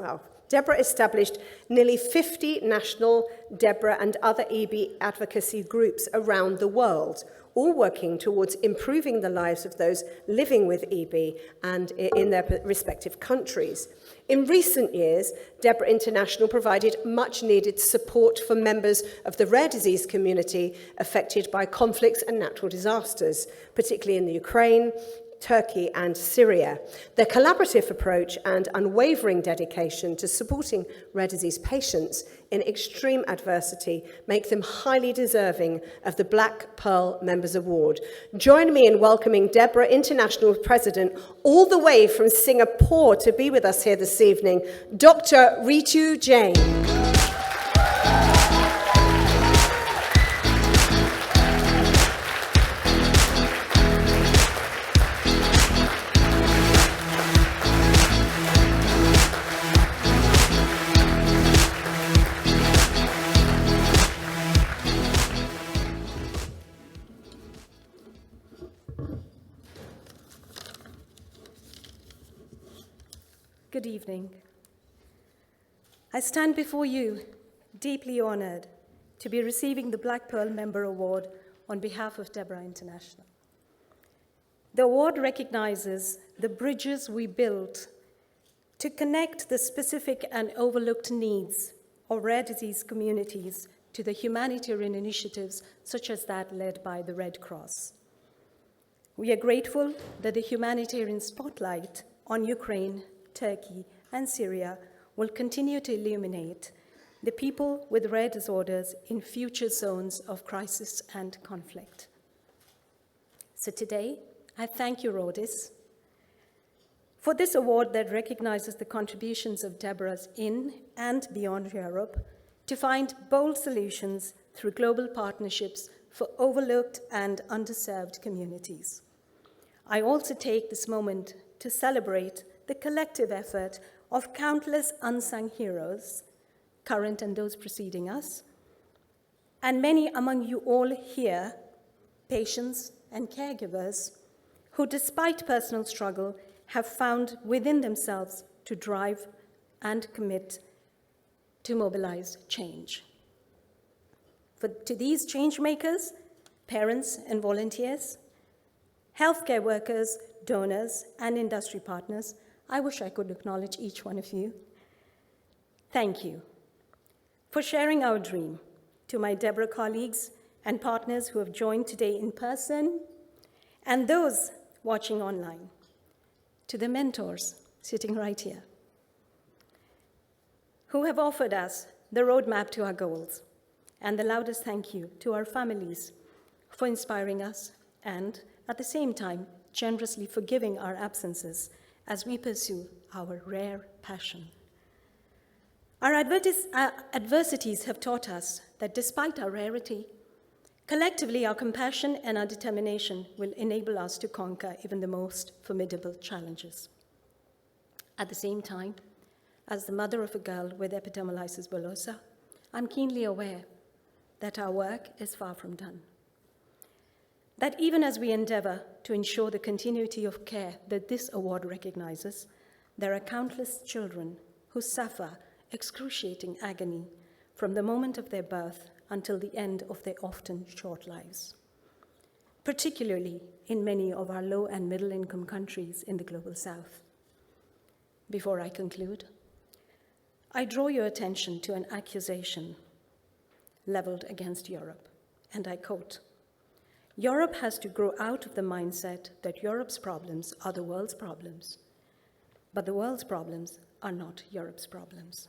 Deborah established nearly 50 national Deborah and other EB advocacy groups around the world, all working towards improving the lives of those living with EB and in their respective countries. In recent years, Deborah International provided much-needed support for members of the rare disease community affected by conflicts and natural disasters, particularly in the Ukraine, Turkey, and Syria. Their collaborative approach and unwavering dedication to supporting rare disease patients in extreme adversity make them highly deserving of the Black Pearl Members Award. Join me in welcoming Deborah, International President, all the way from Singapore to be with us here this evening, Dr. Ritu Jain. Good evening. I stand before you deeply honored to be receiving the Black Pearl Member Award on behalf of Deborah International. The award recognizes the bridges we built to connect the specific and overlooked needs of rare disease communities to the humanitarian initiatives such as that led by the Red Cross. We are grateful that the humanitarian spotlight on Ukraine, Turkey, and Syria will continue to illuminate the people with rare disorders in future zones of crisis and conflict. So today, I thank you, Rodis, for this award that recognizes the contributions of Deborah's in and beyond Europe to find bold solutions through global partnerships for overlooked and underserved communities. I also take this moment to celebrate the collective effort of countless unsung heroes, current and those preceding us, and many among you all here, patients and caregivers, who despite personal struggle have found within themselves to drive and commit to mobilize change. To these change makers, parents and volunteers, healthcare workers, donors, and industry partners, I wish I could acknowledge each one of you. Thank you for sharing our dream. To my Deborah colleagues and partners who have joined today in person, and those watching online. To the mentors sitting right here, who have offered us the roadmap to our goals. And the loudest thank you to our families for inspiring us and, at the same time, generously forgiving our absences as we pursue our rare passion. Our adversities have taught us that despite our rarity, collectively our compassion and our determination will enable us to conquer even the most formidable challenges. At the same time, as the mother of a girl with epidermolysis bullosa, I'm keenly aware that our work is far from done. That even as we endeavor to ensure the continuity of care that this award recognizes, there are countless children who suffer excruciating agony from the moment of their birth until the end of their often short lives, particularly in many of our low and middle income countries in the global south. Before I conclude, I draw your attention to an accusation leveled against Europe, and I quote, "Europe has to grow out of the mindset that Europe's problems are the world's problems, but the world's problems are not Europe's problems."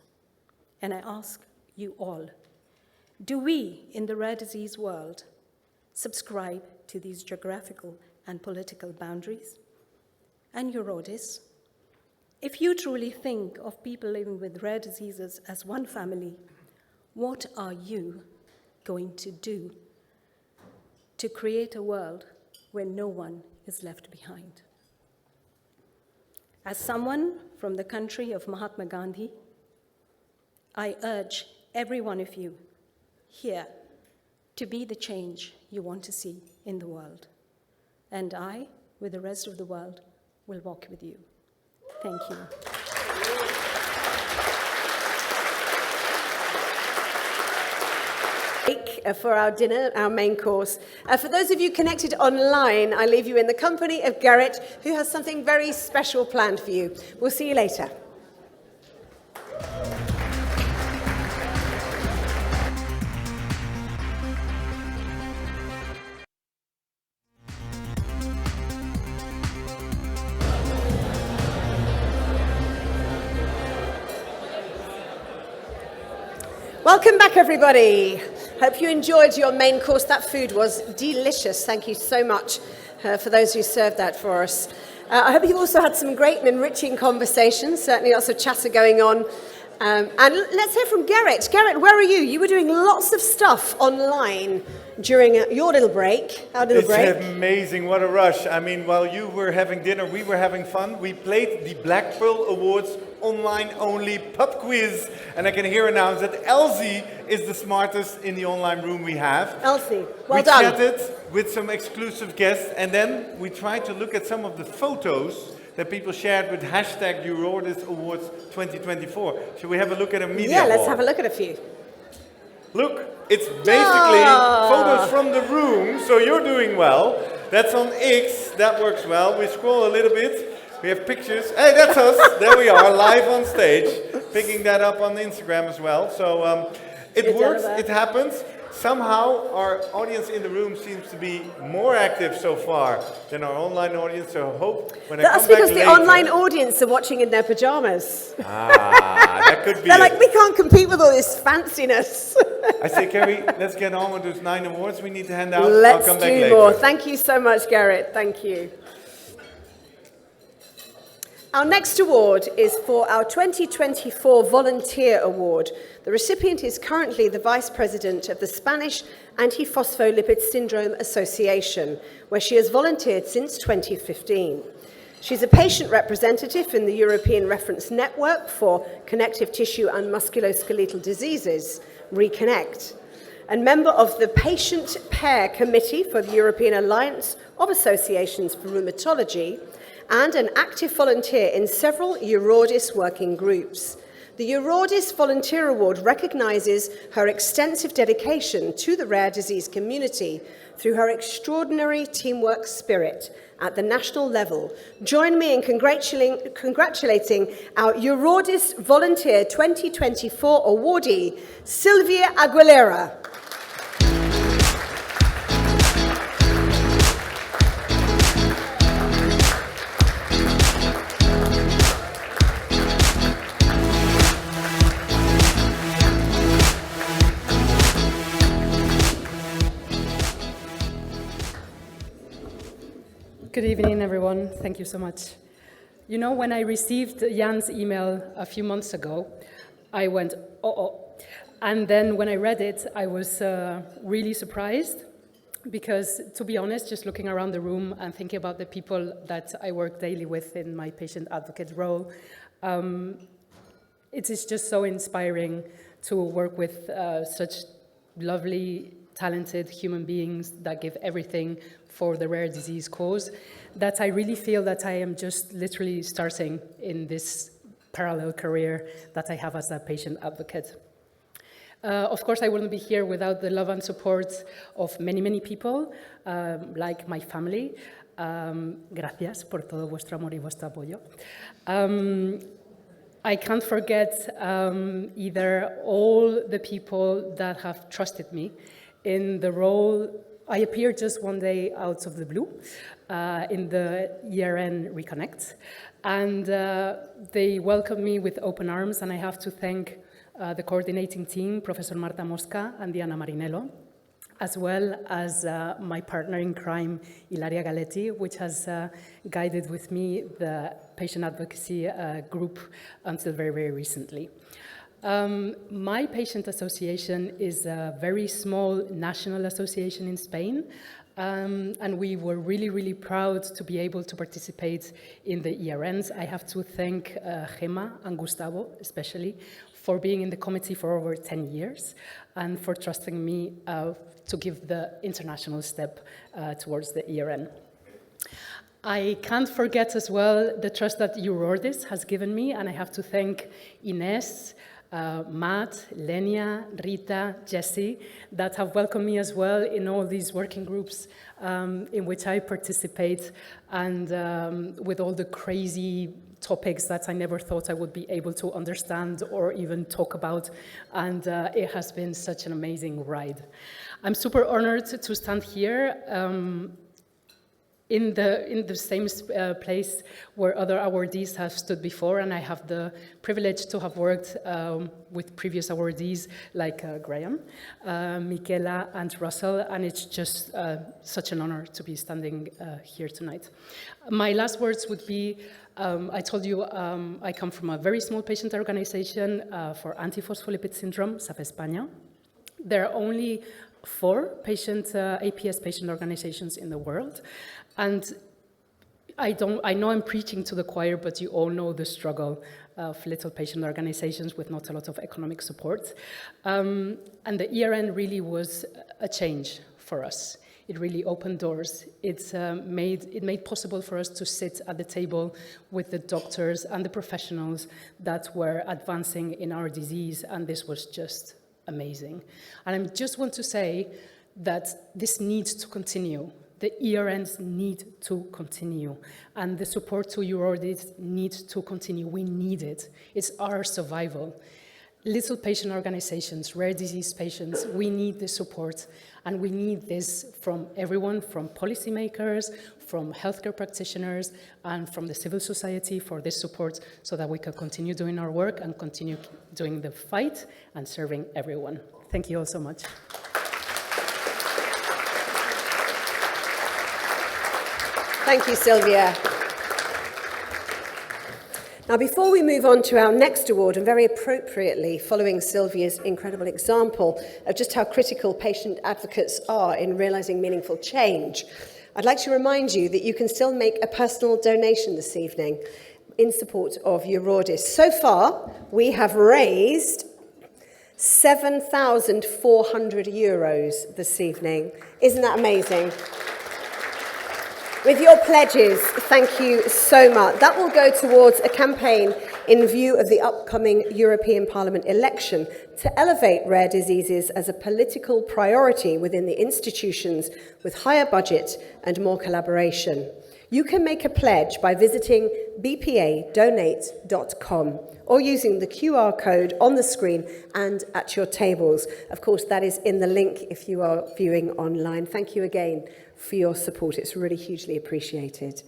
And I ask you all, do we in the rare disease world subscribe to these geographical and political boundaries? And Eurodis, if you truly think of people living with rare diseases as one family, what are you going to do to create a world where no one is left behind? As someone from the country of Mahatma Gandhi, I urge every one of you here to be the change you want to see in the world. And I, with the rest of the world, will walk with you. Thank you. For our dinner, our main course. For those of you connected online, I leave you in the company of Garrett, who has something very special planned for you. We'll see you later. Welcome back, everybody. Hope you enjoyed your main course. That food was delicious. Thank you so much for those who served that for us. I hope you've also had some great and enriching conversations. Certainly lots of chatter going on. And let's hear from Gerrit. Gerrit, where are you? You were doing lots of stuff online during your little break. Our little break. It's amazing, what a rush. I mean, while you were having dinner, we were having fun. We played the Black Pearl Awards online-only pub quiz. And I can here announce that Elsie is the smartest in the online room we have. Elsie, well done. We chatted with some exclusive guests, and then we tried to look at some of the photos that people shared with hashtag Eurordis Awards 2024. Should we have a look at a media Yeah, let's wall? have a look at a few. Look, it's basically photos from the room, so you're doing well. That's on X, that works well. We scroll a little bit, we have pictures. Hey, that's us, there we are, live on stage. Picking that up on Instagram as well. So it works, it happens. Somehow our audience in the room seems to be more active so far than our online audience, so I hope when I come back later... That's because the online audience are watching in their pajamas. That could be They're like, we can't compete with all this fanciness. I say, Carrie, let's get on with those 9 awards we need to hand out. Let's I'll come back do later. more. Thank you so much, Gerrit. Thank you. Our next award is for our 2024 Volunteer Award. The recipient is currently the Vice President of the Spanish Antiphospholipid Syndrome Association, where she has volunteered since 2015. She's a patient representative in the European Reference Network for Connective Tissue and Musculoskeletal Diseases, ReConnect, and member of the Patient Pair Committee for the European Alliance of Associations for Rheumatology, and an active volunteer in several Eurordis working groups. The Eurordis Volunteer Award recognises her extensive dedication to the rare disease community through her extraordinary teamwork spirit at the national level. Join me in congratulating our Eurordis Volunteer 2024 awardee, Sylvia Aguilera. Good evening, everyone. Thank you so much. You know, when I received Jan's email a few months ago, I went, uh-oh. And then when I read it, I was really surprised because, to be honest, just looking around the room and thinking about the people that I work daily with in my patient advocate role, it is just so inspiring to work with such lovely, talented human beings that give everything for the rare disease cause, that I really feel that I am just literally starting in this parallel career that I have as a patient advocate. Of course, I wouldn't be here without the love and support of many, many people, like my family. Gracias por todo vuestro amor y vuestro apoyo. I can't forget either all the people that have trusted me in the role. I appeared just one day out of the blue in the ERN Reconnect, and they welcomed me with open arms, and I have to thank the coordinating team, Professor Marta Mosca and Diana Marinello, as well as my partner in crime, Ilaria Galetti, which has guided with me the patient advocacy group until very, very recently. My patient association is a very small national association in Spain, and we were really, really proud to be able to participate in the ERNs. I have to thank Gemma and Gustavo, especially, for being in the committee for over 10 years and for trusting me to give the international step towards the ERN. I can't forget as well the trust that Eurordis has given me, and I have to thank Ines, Matt, Lenia, Rita, Jessie, that have welcomed me as well in all these working groups in which I participate, and with all the crazy topics that I never thought I would be able to understand or even talk about, and it has been such an amazing ride. I'm super honored to stand here in the same place where other awardees have stood before, and I have the privilege to have worked with previous awardees like Graham, Michaela, and Russell, and it's just such an honor to be standing here tonight. My last words would be, I told you I come from a very small patient organization for antiphospholipid syndrome, SAF España. There are only 4 APS patient organizations in the world. And I know I'm preaching to the choir, but you all know the struggle of little patient organizations with not a lot of economic support. And the ERN really was a change for us. It really opened doors. It made possible for us to sit at the table with the doctors and the professionals that were advancing in our disease, and this was just amazing. And I just want to say that this needs to continue. The ERNs need to continue, and the support to Eurordis needs to continue. We need it. It's our survival. Little patient organizations, rare disease patients, we need the support, and we need this from everyone, from policymakers, from healthcare practitioners, and from the civil society for this support so that we can continue doing our work and continue doing the fight and serving everyone. Thank you all so much. Thank you, Sylvia. Now, before we move on to our next award, and very appropriately following Sylvia's incredible example of just how critical patient advocates are in realising meaningful change, I'd like to remind you that you can still make a personal donation this evening in support of Eurordis. So far, we have raised €7,400 this evening. Isn't that amazing? With your pledges, thank you so much. That will go towards a campaign in view of the upcoming European Parliament election to elevate rare diseases as a political priority within the institutions with higher budget and more collaboration. You can make a pledge by visiting bpadonate.com or using the QR code on the screen and at your tables. Of course, that is in the link if you are viewing online. Thank you again for your support. It's really hugely appreciated.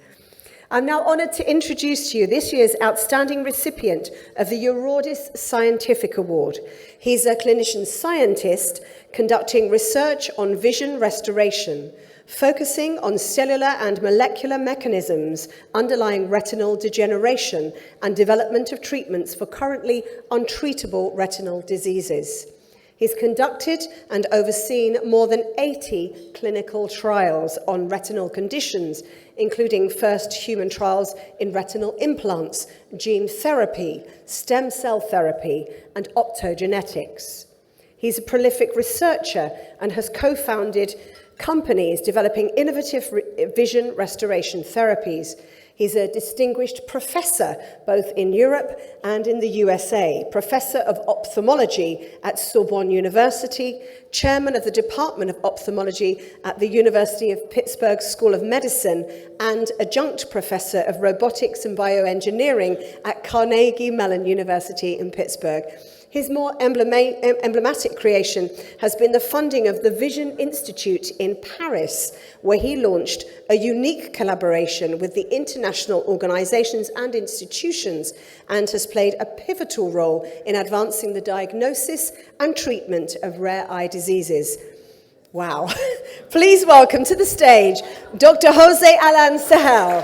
I'm now honoured to introduce to you this year's outstanding recipient of the Eurordis Scientific Award. He's a clinician scientist conducting research on vision restoration, focusing on cellular and molecular mechanisms underlying retinal degeneration and development of treatments for currently untreatable retinal diseases. He's conducted and overseen more than 80 clinical trials on retinal conditions, including first human trials in retinal implants, gene therapy, stem cell therapy, and optogenetics. He's a prolific researcher and has co-founded companies developing innovative vision restoration therapies. He's a distinguished professor both in Europe and in the USA, professor of ophthalmology at Sorbonne University, chairman of the Department of Ophthalmology at the University of Pittsburgh School of Medicine, and adjunct professor of robotics and bioengineering at Carnegie Mellon University in Pittsburgh. His more emblematic creation has been the funding of the Vision Institute in Paris, where he launched a unique collaboration with the international organizations and institutions and has played a pivotal role in advancing the diagnosis and treatment of rare eye diseases. Wow. Please welcome to the stage Dr. José Alan Sahel.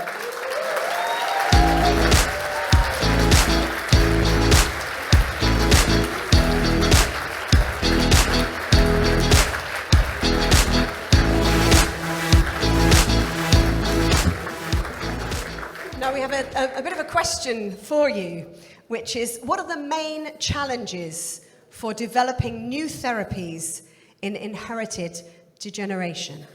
A bit of a question for you, which is, what are the main challenges for developing new therapies in inherited degeneration?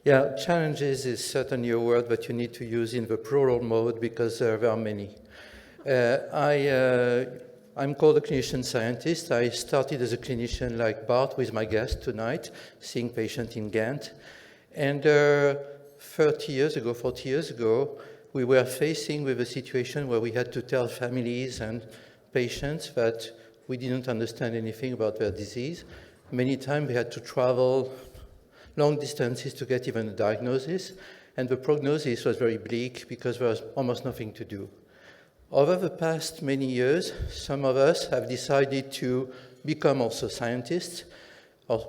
Yeah, challenges is certainly a word that you need to use in the plural mode because there are many. I'm called a clinician scientist. I started as a clinician like Bart with my guest tonight, seeing patients in Ghent. And 40 years ago, we were facing with a situation where we had to tell families and patients that we didn't understand anything about their disease. Many times we had to travel long distances to get even a diagnosis. and the prognosis was very bleak because there was almost nothing to do. Over the past many years, some of us have decided to become also scientists, or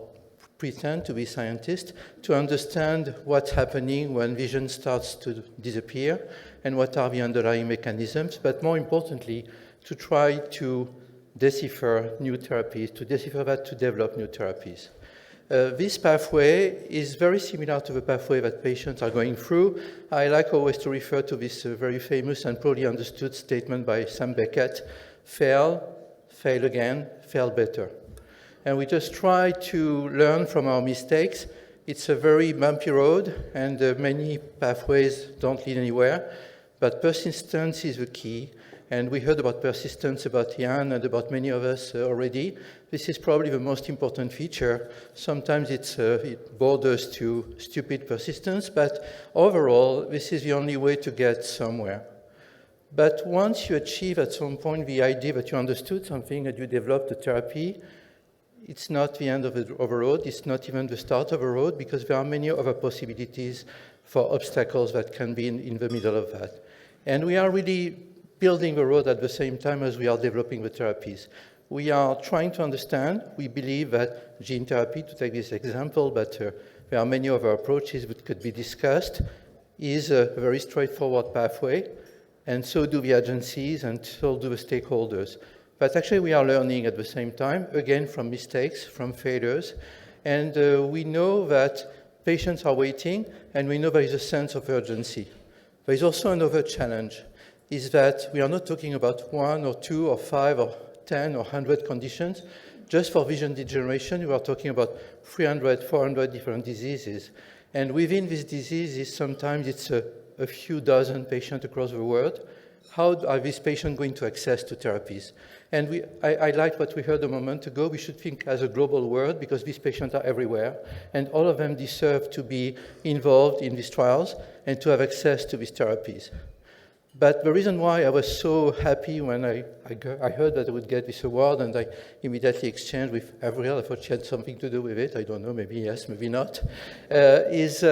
pretend to be scientists, to understand what's happening when vision starts to disappear and what are the underlying mechanisms, but more importantly, to try to decipher new therapies, to decipher that, to develop new therapies. This pathway is very similar to the pathway that patients are going through. I like always to refer to this very famous and poorly understood statement by Sam Beckett: fail, fail again, fail better. And we just try to learn from our mistakes. It's a very bumpy road, and many pathways don't lead anywhere, but persistence is the key. And we heard about persistence, about Jan and about many of us already. This is probably the most important feature. Sometimes it borders to stupid persistence, but overall, this is the only way to get somewhere. But once you achieve at some point the idea that you understood something and you developed a therapy, it's not the end of the road. It's not even the start of a road, because there are many other possibilities for obstacles that can be in the middle of that. And we are really building the road at the same time as we are developing the therapies. We are trying to understand. We believe that gene therapy, to take this example, but there are many other approaches that could be discussed, is a very straightforward pathway, and so do the agencies, and so do the stakeholders. But actually we are learning at the same time, again, from mistakes, from failures, and we know that patients are waiting, and we know there is a sense of urgency. There is also another challenge, is that we are not talking about 1 or 2 or 5 or 10 or 100 conditions. Just for vision degeneration, we are talking about 300, 400 different diseases. And within these diseases, sometimes it's a few dozen patients across the world. How are these patients going to access to therapies? And I like what we heard a moment ago. We should think as a global world, because these patients are everywhere, and all of them deserve to be involved in these trials and to have access to these therapies. But the reason why I was so happy when I heard that I would get this award, and I immediately exchanged with Avril, I thought she had something to do with it, I don't know, maybe yes, maybe not, is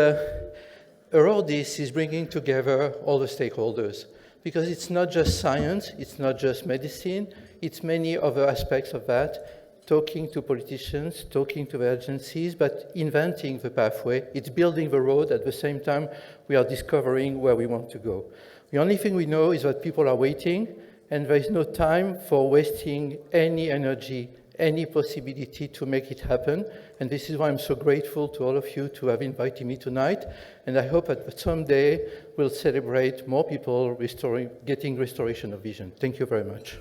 Eurordis is bringing together all the stakeholders. Because it's not just science, it's not just medicine, it's many other aspects of that, talking to politicians, talking to the agencies, but inventing the pathway. It's building the road. At the same time, we are discovering where we want to go. The only thing we know is that people are waiting, and there is no time for wasting any energy, any possibility to make it happen. And this is why I'm so grateful to all of you to have invited me tonight. And I hope that someday we'll celebrate more people getting restoration of vision. Thank you very much.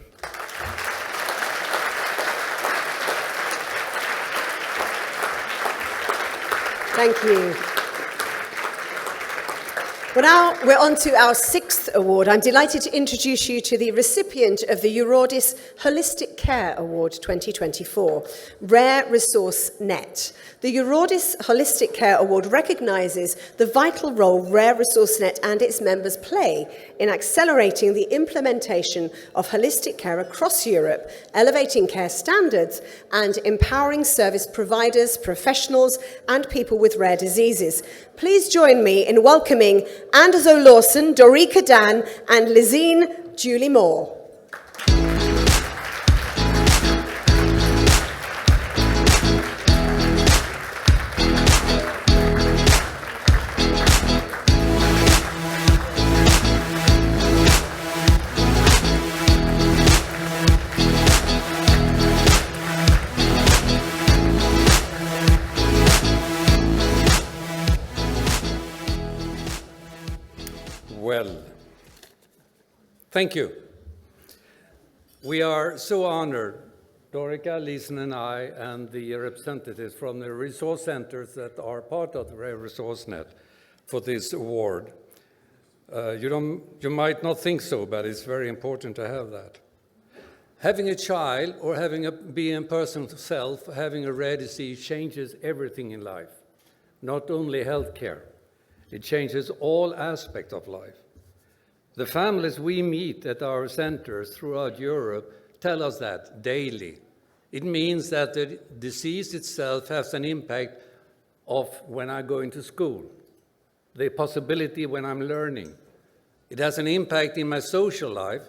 Thank you. Well, now we're on to our 6th award. I'm delighted to introduce you to the recipient of the Eurordis Holistic Care Award 2024, Rare Resource Net. The Eurordis Holistic Care Award recognises the vital role Rare Resource Net and its members play in accelerating the implementation of holistic care across Europe, elevating care standards and empowering service providers, professionals and people with rare diseases. Please join me in welcoming Anders O. Lawson, Dorika Dan and Lizine Julie Moore. Well, thank you. We are so honored, Dorika, Lizine and I, and the representatives from the resource centers that are part of the Rare Resource Net for this award. You might not think so, but it's very important to have that. Having a child or being a person self, having a rare disease changes everything in life, not only healthcare. It changes all aspects of life. The families we meet at our centers throughout Europe tell us that daily. It means that the disease itself has an impact of when I go into school. the possibility when I'm learning. It has an impact in my social life.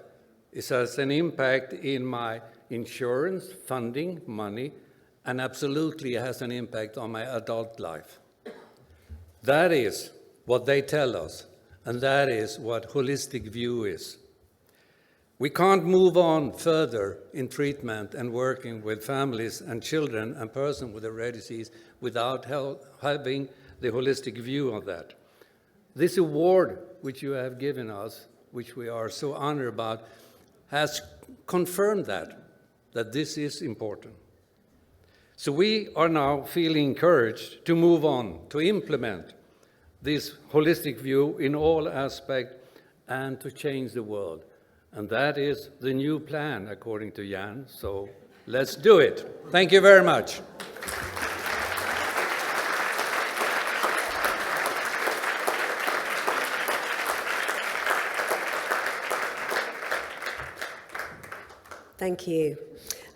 It has an impact in my insurance, funding, money, and absolutely has an impact on my adult life. That is what they tell us, and that is what holistic view is. We can't move on further in treatment and working with families and children and persons with a rare disease without having the holistic view of that. This award which you have given us, which we are so honored about, has confirmed that this is important. So we are now feeling encouraged to move on, to implement this holistic view in all aspects and to change the world. And that is the new plan, according to Jan. So let's do it. Thank you very much. Thank you.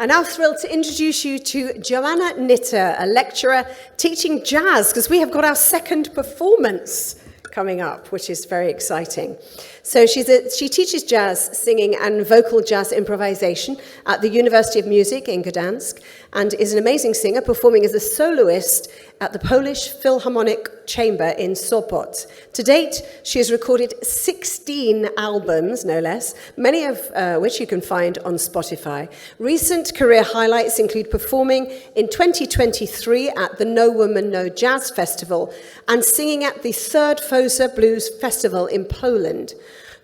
I'm now thrilled to introduce you to Joanna Nitter, a lecturer teaching jazz, because we have got our second performance coming up, which is very exciting. So she teaches jazz singing and vocal jazz improvisation at the University of Music in Gdansk and is an amazing singer, performing as a soloist at the Polish Philharmonic Chamber in Sopot. To date, she has recorded 16 albums, no less, many of which you can find on Spotify. Recent career highlights include performing in 2023 at the No Woman No Jazz Festival and singing at the 3rd Fosa Blues Festival in Poland.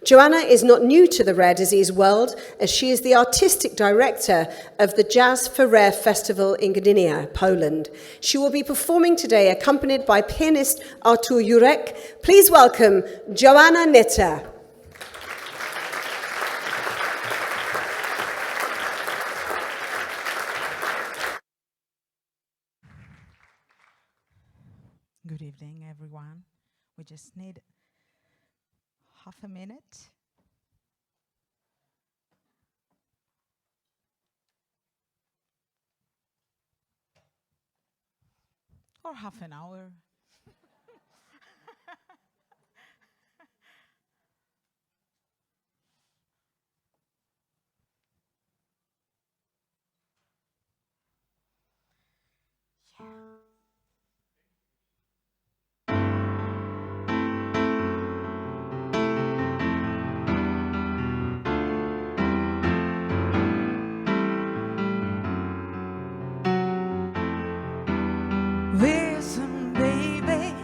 Joanna is not new to the rare disease world, as she is the artistic director of the Jazz for Rare Festival in Gdynia, Poland. She will be performing today accompanied by pianist Artur Jurek. Please welcome Joanna Nitter. Good evening, everyone. We just need half a minute. Or half an hour. Listen, baby,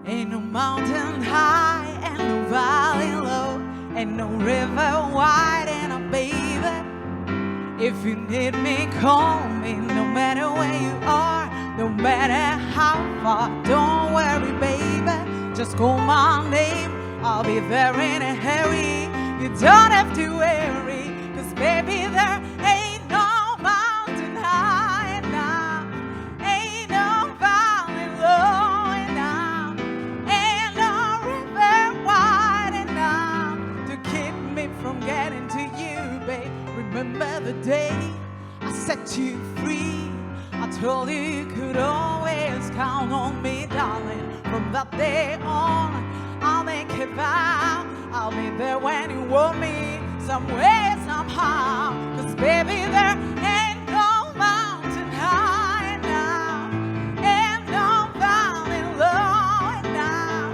ain't no mountain high and no valley low, and no river wide and a baby. If you need me, call me, no matter where you are, no matter how far. Don't worry, baby, just call my name, I'll be there in a hurry. You don't have to worry, 'cause baby, there ain't no mountain high enough, ain't no valley low enough, ain't no river wide enough to keep me from getting to you, babe. Remember the day I set you free, I told you you could always count on me, darling. From that day on, I'll make a vow, I'll be there when you want me, some way, somehow. 'Cause baby, there ain't no mountain high enough, ain't no valley low enough,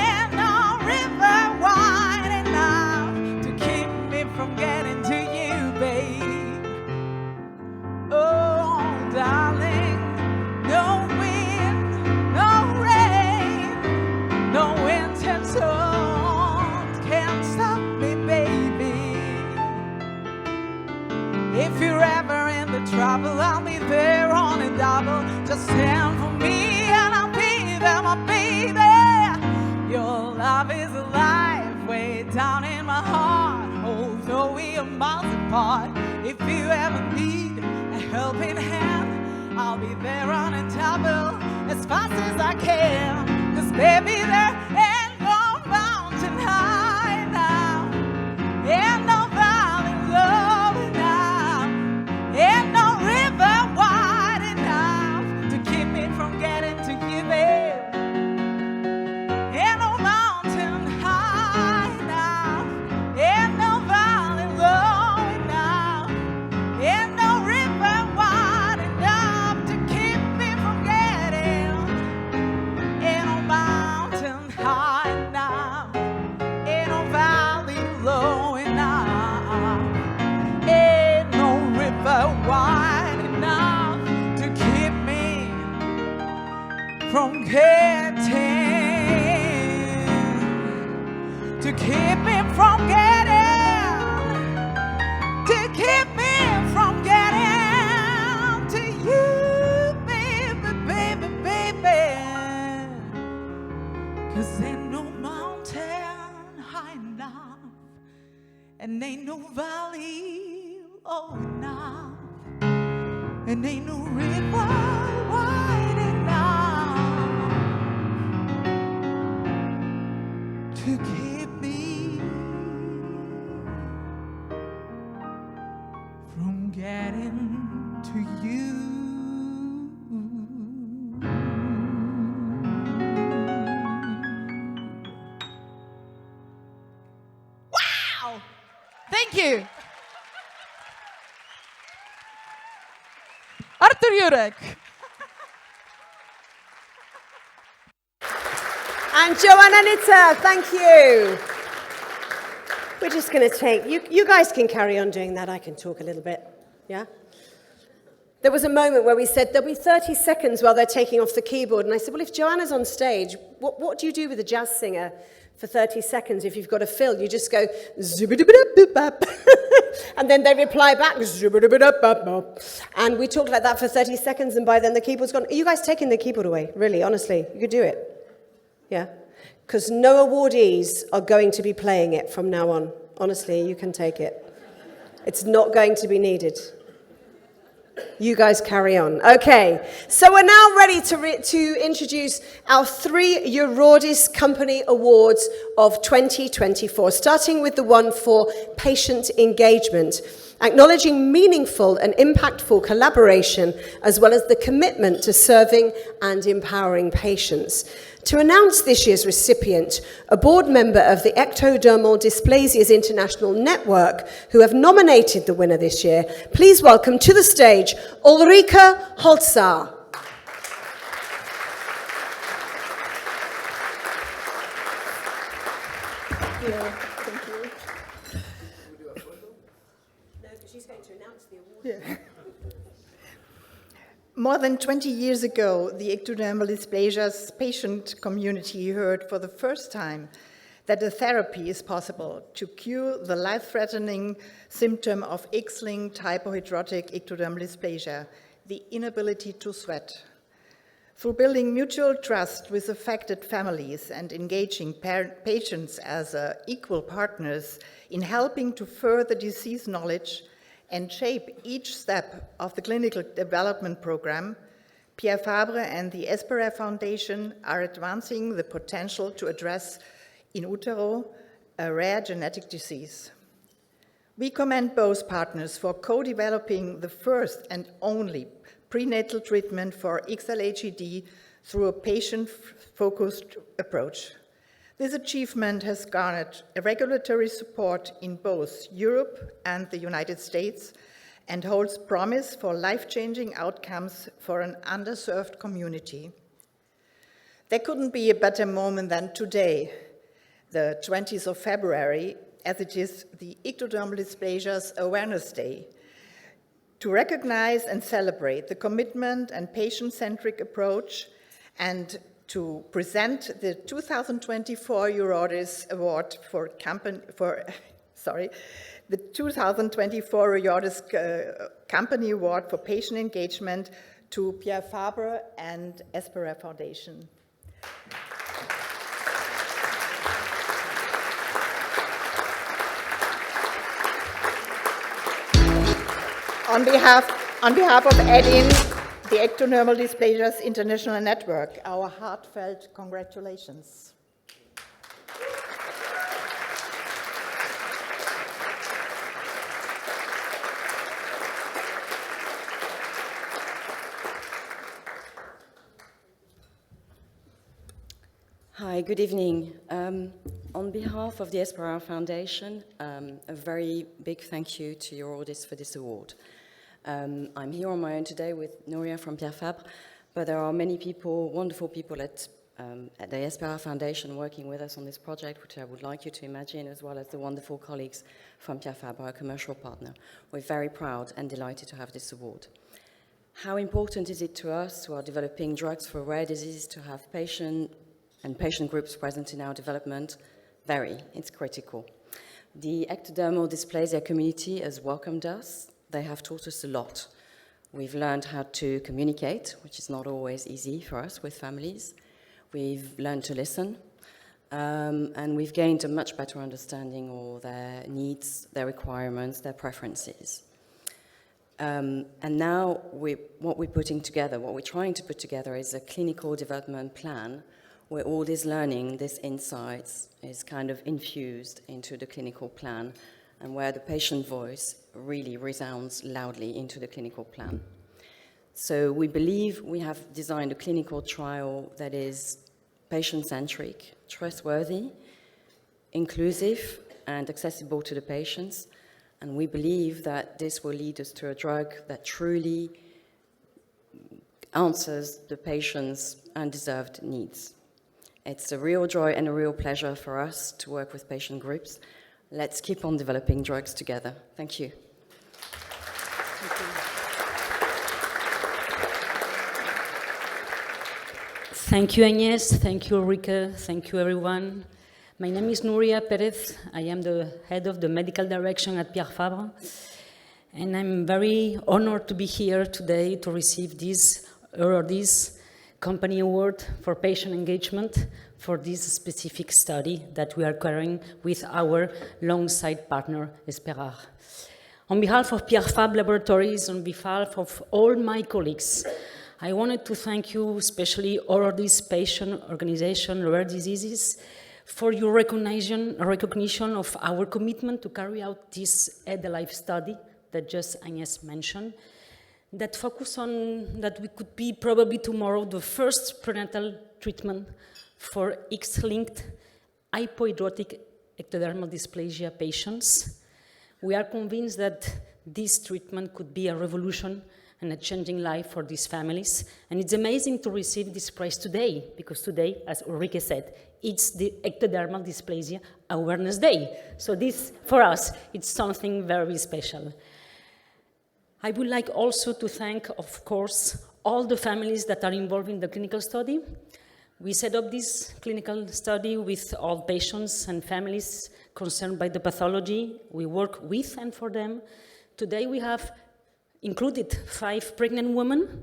ain't no river wide enough to keep me from getting to you, babe. Oh, darling, no wind, no rain, no winter storm can't stop me, baby. If you're ever in the trouble, I'll be there on a double. Just stand for me and I'll be there, my baby. Your love is alive way down in my heart, although we are miles apart. If you ever need a helping hand, I'll be there on a double as fast as I can. 'Cause baby, there ain't no mountain high enough, ain't no valley low enough, ain't no river wide enough to keep me from getting to you, babe. Ain't from getting, to keep me from getting, to keep me from getting to you, baby, baby, baby. 'Cause ain't no mountain high enough, and ain't no valley low enough, and ain't no river wide enough to keep me from getting to you. Wow! Thank you. Artur Jurek. And Joanna Nitter, thank you. We're just going to take, you guys can carry on doing that. I can talk a little bit, yeah? There was a moment where we said there'll be 30 seconds while they're taking off the keyboard. And I said, well, if Joanna's on stage, what do you do with a jazz singer for 30 seconds if you've got a fill? You just go, zoobidibidibidibab. And then they reply back, zoobidibidibidibab. And we talked like that for 30 seconds, and by then the keyboard's gone. Are you guys taking the keyboard away? Really, honestly, you could do it. Yeah? Because no awardees are going to be playing it from now on. Honestly, you can take it. It's not going to be needed. You guys carry on. Okay, so we're now ready to introduce our 3 Eurordis Company Awards of 2024, starting with the one for patient engagement, acknowledging meaningful and impactful collaboration, as well as the commitment to serving and empowering patients. To announce this year's recipient, a board member of the Ectodermal Dysplasias International Network, who have nominated the winner this year, please welcome to the stage Ulrike Holzer. Thank you. No, because she's going to announce the award. Yeah. More than 20 years ago, the ectodermal dysplasias patient community heard for the first time that a therapy is possible to cure the life-threatening symptom of X-linked hypohidrotic ectodermal dysplasia, the inability to sweat. Through building mutual trust with affected families and engaging patients as equal partners in helping to further disease knowledge and shape each step of the clinical development program, Pierre Fabre and the Espera Foundation are advancing the potential to address in utero a rare genetic disease. We commend both partners for co-developing the first and only prenatal treatment for XLHED through a patient-focused approach. This achievement has garnered regulatory support in both Europe and the United States and holds promise for life-changing outcomes for an underserved community. There couldn't be a better moment than today, the 20th of February, as it is the Ectodermal Dysplasias Awareness Day, to recognize and celebrate the commitment and patient-centric approach and to present the 2024 Eurordis Award the 2024 Eurordis Company Award for Patient Engagement to Pierre Fabre and Espera Foundation. On behalf of EDIN, the Ectodermal Dysplasias International Network, our heartfelt congratulations. Hi, good evening. On behalf of the Espera Foundation, a very big thank you to Eurordis for this award. I'm here on my own today with Nuria from Pierre Fabre, but there are many people, wonderful people at the Espera Foundation working with us on this project, which I would like you to imagine, as well as the wonderful colleagues from Pierre Fabre, our commercial partner. We're very proud and delighted to have this award. How important is it to us who are developing drugs for rare diseases to have patient groups present in our development? Very, it's critical. The ectodermal dysplasia community has welcomed us. They have taught us a lot. We've learned how to communicate, which is not always easy for us with families. We've learned to listen, and we've gained a much better understanding of their needs, their requirements, their preferences. And now what we're trying to put together is a clinical development plan where all this learning, these insights is kind of infused into the clinical plan and where the patient voice really resounds loudly into the clinical plan. So we believe we have designed a clinical trial that is patient-centric, trustworthy, inclusive, and accessible to the patients. And we believe that this will lead us to a drug that truly answers the patient's undeserved needs. It's a real joy and a real pleasure for us to work with patient groups. Let's keep on developing drugs together. Thank you. Thank you, Agnès. Thank you, Ulrike. Thank you, everyone. My name is Nuria Perez. I am the head of the medical direction at Pierre Fabre. And I'm very honored to be here today to receive this Company Award for Patient Engagement for this specific study that we are carrying with our long-side partner, Esperar. On behalf of Pierre Fabre Laboratories, on behalf of all my colleagues, I wanted to thank you, especially all of these patient organizations, rare diseases, for your recognition of our commitment to carry out this EDELIFE study that just Agnès mentioned, that focus on that we could be probably tomorrow the first prenatal treatment for X-linked hypohidrotic ectodermal dysplasia patients. We are convinced that this treatment could be a revolution and a changing life for these families. And it's amazing to receive this prize today, because today, as Ulrike said, it's the Ectodermal Dysplasia Awareness Day. So this, for us, it's something very special. I would like also to thank, of course, all the families that are involved in the clinical study. We set up this clinical study with all patients and families concerned by the pathology. We work with and for them. Today we have included 5 pregnant women,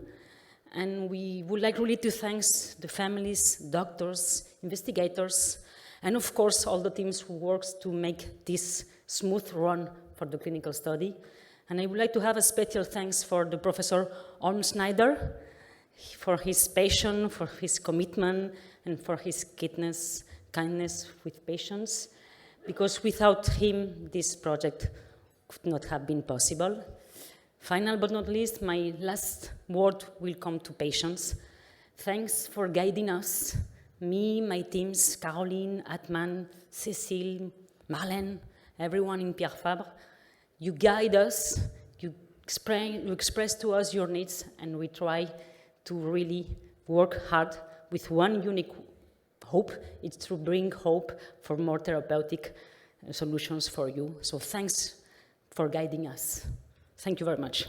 and we would like really to thank the families, doctors, investigators, and of course all the teams who works to make this smooth run for the clinical study. And I would like to have a special thanks for the Professor Olm Schneider for his passion, for his commitment, and for his kindness with patients, because without him, this project could not have been possible. Final but not least, my last word will come to patients. Thanks for guiding us, me, my teams, Caroline, Atman, Cécile, Marlène, everyone in Pierre Fabre. You guide us, you express to us your needs, and we try to really work hard with one unique hope. It's to bring hope for more therapeutic solutions for you. So thanks for guiding us. Thank you very much.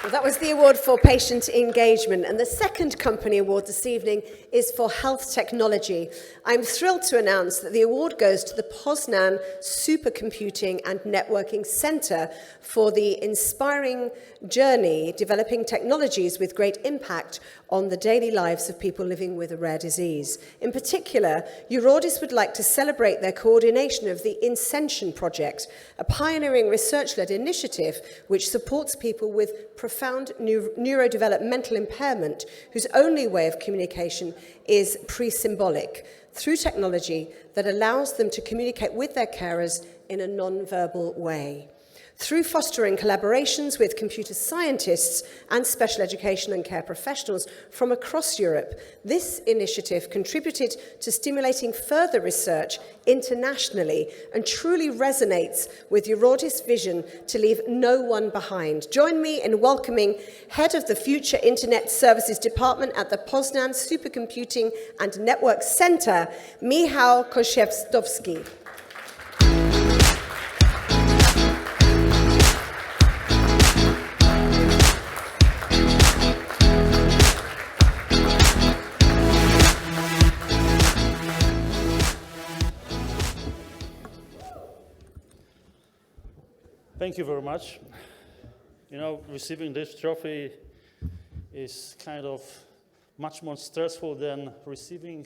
Well, that was the award for patient engagement, and the second company award this evening is for health technology. I'm thrilled to announce that the award goes to the Poznan Supercomputing and Networking Center for the inspiring journey developing technologies with great impact on the daily lives of people living with a rare disease. In particular, Eurordis would like to celebrate their coordination of the Incension Project, a pioneering research-led initiative which supports people with profound neurodevelopmental impairment whose only way of communication is pre-symbolic, through technology that allows them to communicate with their carers in a non-verbal way. Through fostering collaborations with computer scientists and special education and care professionals from across Europe, this initiative contributed to stimulating further research internationally and truly resonates with Eurordis' vision to leave no one behind. Join me in welcoming Head of the Future Internet Services Department at the Poznan Supercomputing and Network Center, Michał Koszewski. Thank you very much. You know, receiving this trophy is kind of much more stressful than receiving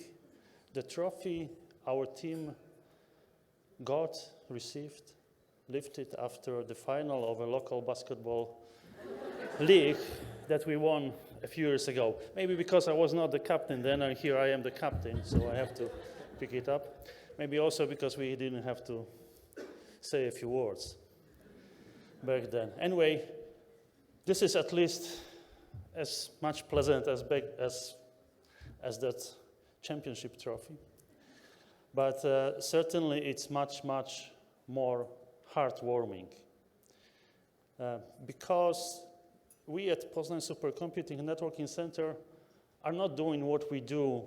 the trophy our team received, lifted after the final of a local basketball league that we won a few years ago. Maybe because I was not the captain then, and here I am the captain, so I have to pick it up. Maybe also because we didn't have to say a few words back then. Anyway, this is at least as much pleasant as that championship trophy. But certainly it's much, much more heartwarming. Because we at Poznań Supercomputing and Networking Center are not doing what we do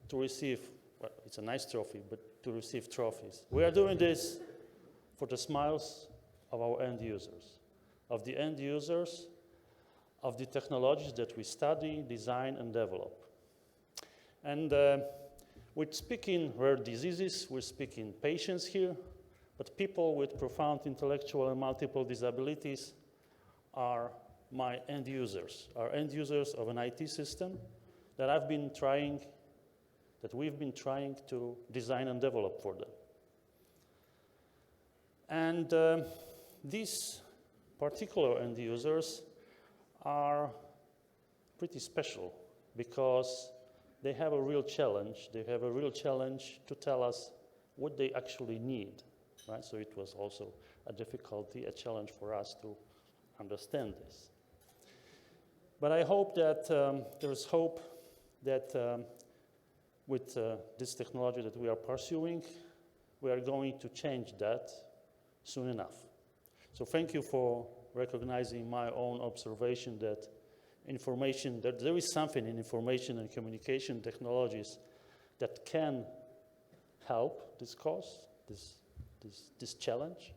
to receive, well, it's a nice trophy, but to receive trophies. We are doing this for the smiles of our end users, of the end users of the technologies that we study, design, and develop. And we're speaking rare diseases, we're speaking patients here, but people with profound intellectual and multiple disabilities are my end users, are end users of an IT system that we've been trying to design and develop for them. And these particular end users are pretty special because they have a real challenge. They have a real challenge to tell us what they actually need, right? So it was also a difficulty, a challenge for us to understand this. But I hope that there is hope that with this technology that we are pursuing, we are going to change that soon enough. So thank you for recognizing my own observation that that there is something in information and communication technologies that can help this cause, this challenge.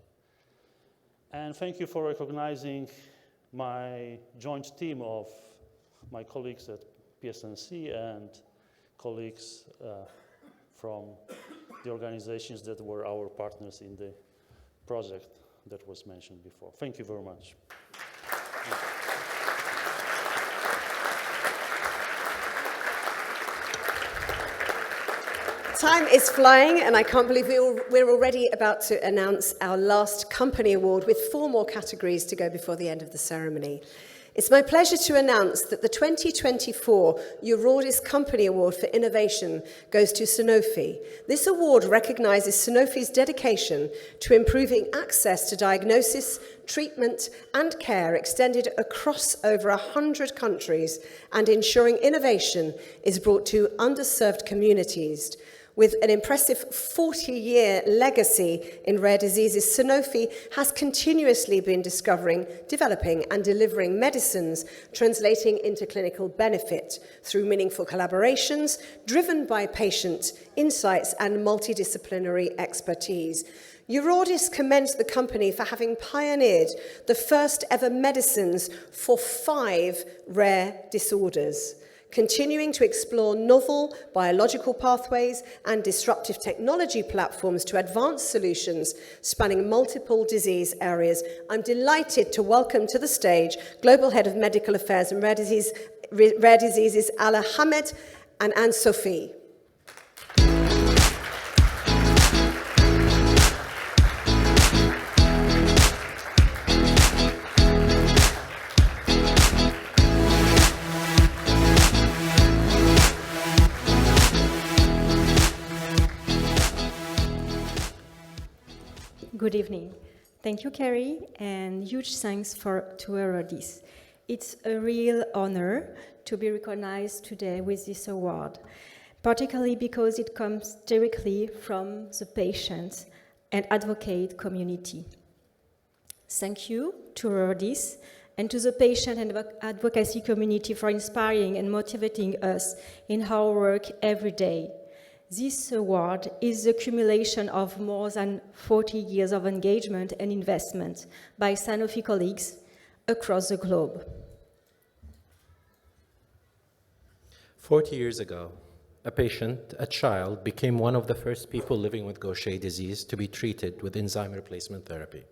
And thank you for recognizing my joint team of my colleagues at PSNC and colleagues from the organizations that were our partners in the project that was mentioned before. Thank you very much. Time is flying, and I can't believe we're already about to announce our last company award with 4 more categories to go before the end of the ceremony. It's my pleasure to announce that the 2024 Eurordis Company Award for Innovation goes to Sanofi. This award recognizes Sanofi's dedication to improving access to diagnosis, treatment, and care extended across over 100 countries and ensuring innovation is brought to underserved communities. With an impressive 40-year legacy in rare diseases, Sanofi has continuously been discovering, developing, and delivering medicines translating into clinical benefit through meaningful collaborations driven by patient insights and multidisciplinary expertise. Eurordis commends the company for having pioneered the first ever medicines for 5 rare disorders, continuing to explore novel biological pathways and disruptive technology platforms to advance solutions spanning multiple disease areas. I'm delighted to welcome to the stage Global Head of Medical Affairs and Rare Diseases, Ala Hamed and Anne-Sophie. Good evening. Thank you, Carrie, and huge thanks to Eurordis. It's a real honor to be recognized today with this award, particularly because it comes directly from the patient and advocate community. Thank you to Eurordis and to the patient and advocacy community for inspiring and motivating us in our work every day. This award is the accumulation of more than 40 years of engagement and investment by Sanofi colleagues across the globe. 40 years ago, a patient, a child, became one of the first people living with Gaucher disease to be treated with enzyme replacement therapy.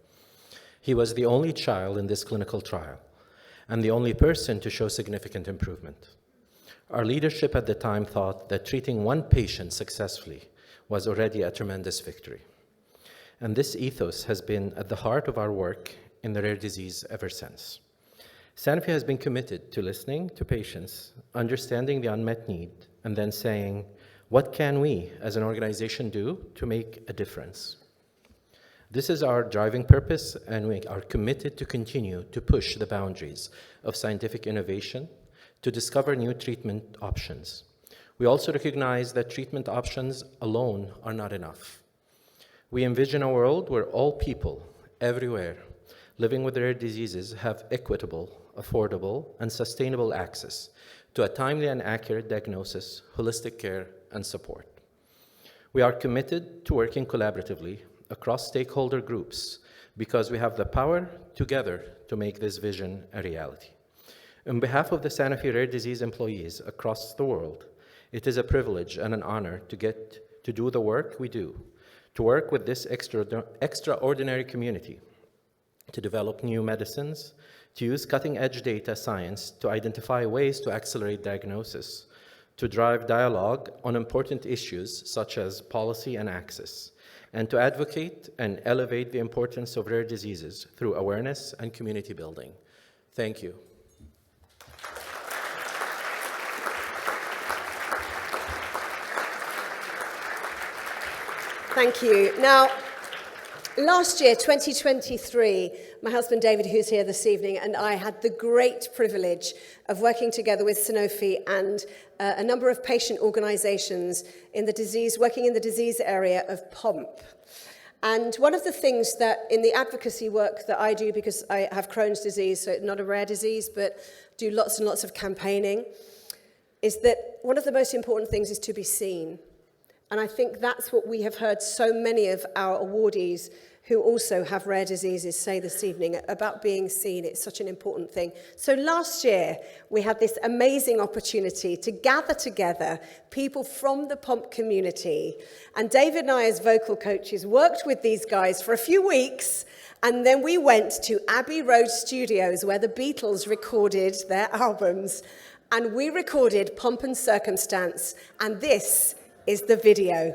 He was the only child in this clinical trial and the only person to show significant improvement. Our leadership at the time thought that treating one patient successfully was already a tremendous victory. And this ethos has been at the heart of our work in the rare disease ever since. Sanofi has been committed to listening to patients, understanding the unmet need, and then saying, what can we as an organization do to make a difference? This is our driving purpose, and we are committed to continue to push the boundaries of scientific innovation to discover new treatment options. We also recognize that treatment options alone are not enough. We envision a world where all people, everywhere, living with rare diseases have equitable, affordable, and sustainable access to a timely and accurate diagnosis, holistic care, and support. We are committed to working collaboratively across stakeholder groups because we have the power together to make this vision a reality. On behalf of the Sanofi rare disease employees across the world, it is a privilege and an honor to get to do the work we do, to work with this extraordinary community, to develop new medicines, to use cutting-edge data science to identify ways to accelerate diagnosis, to drive dialogue on important issues such as policy and access, and to advocate and elevate the importance of rare diseases through awareness and community building. Thank you. Thank you. Now, last year, 2023, my husband David, who's here this evening, and I had the great privilege of working together with Sanofi and a number of patient organizations working in the disease area of POMP. And one of the things that in the advocacy work that I do, because I have Crohn's disease, so it's not a rare disease, but do lots and lots of campaigning, is that one of the most important things is to be seen. And I think that's what we have heard so many of our awardees who also have rare diseases say this evening about being seen. It's such an important thing. So last year, we had this amazing opportunity to gather together people from the POMP community. And David and I, as vocal coaches, worked with these guys for a few weeks. And then we went to Abbey Road Studios, where the Beatles recorded their albums. And we recorded Pomp and Circumstance. And this is the video.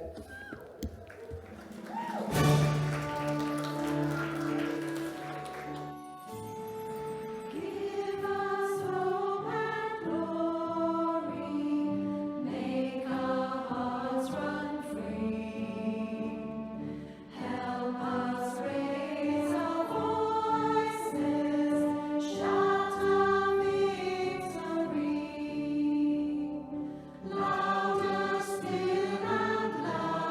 Louder still and louder.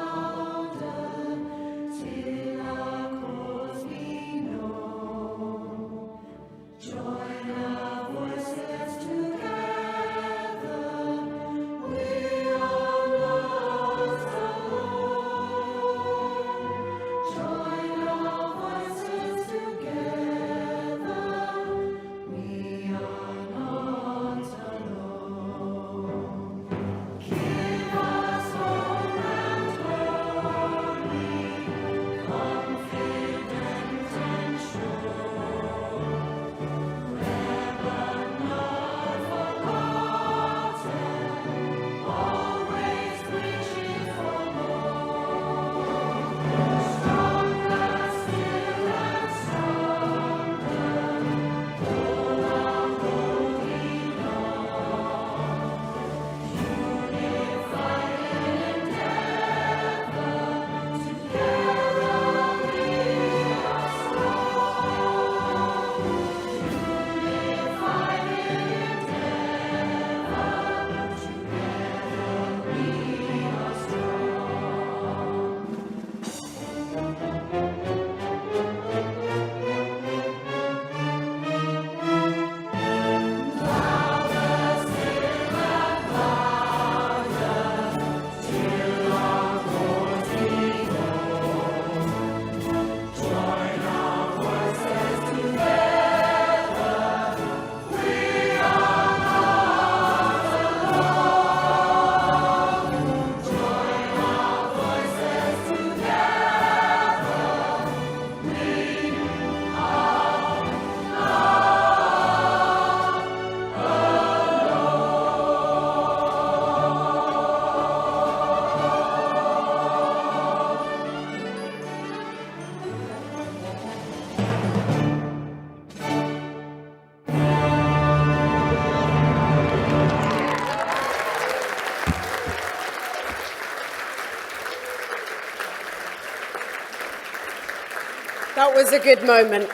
That was a good moment.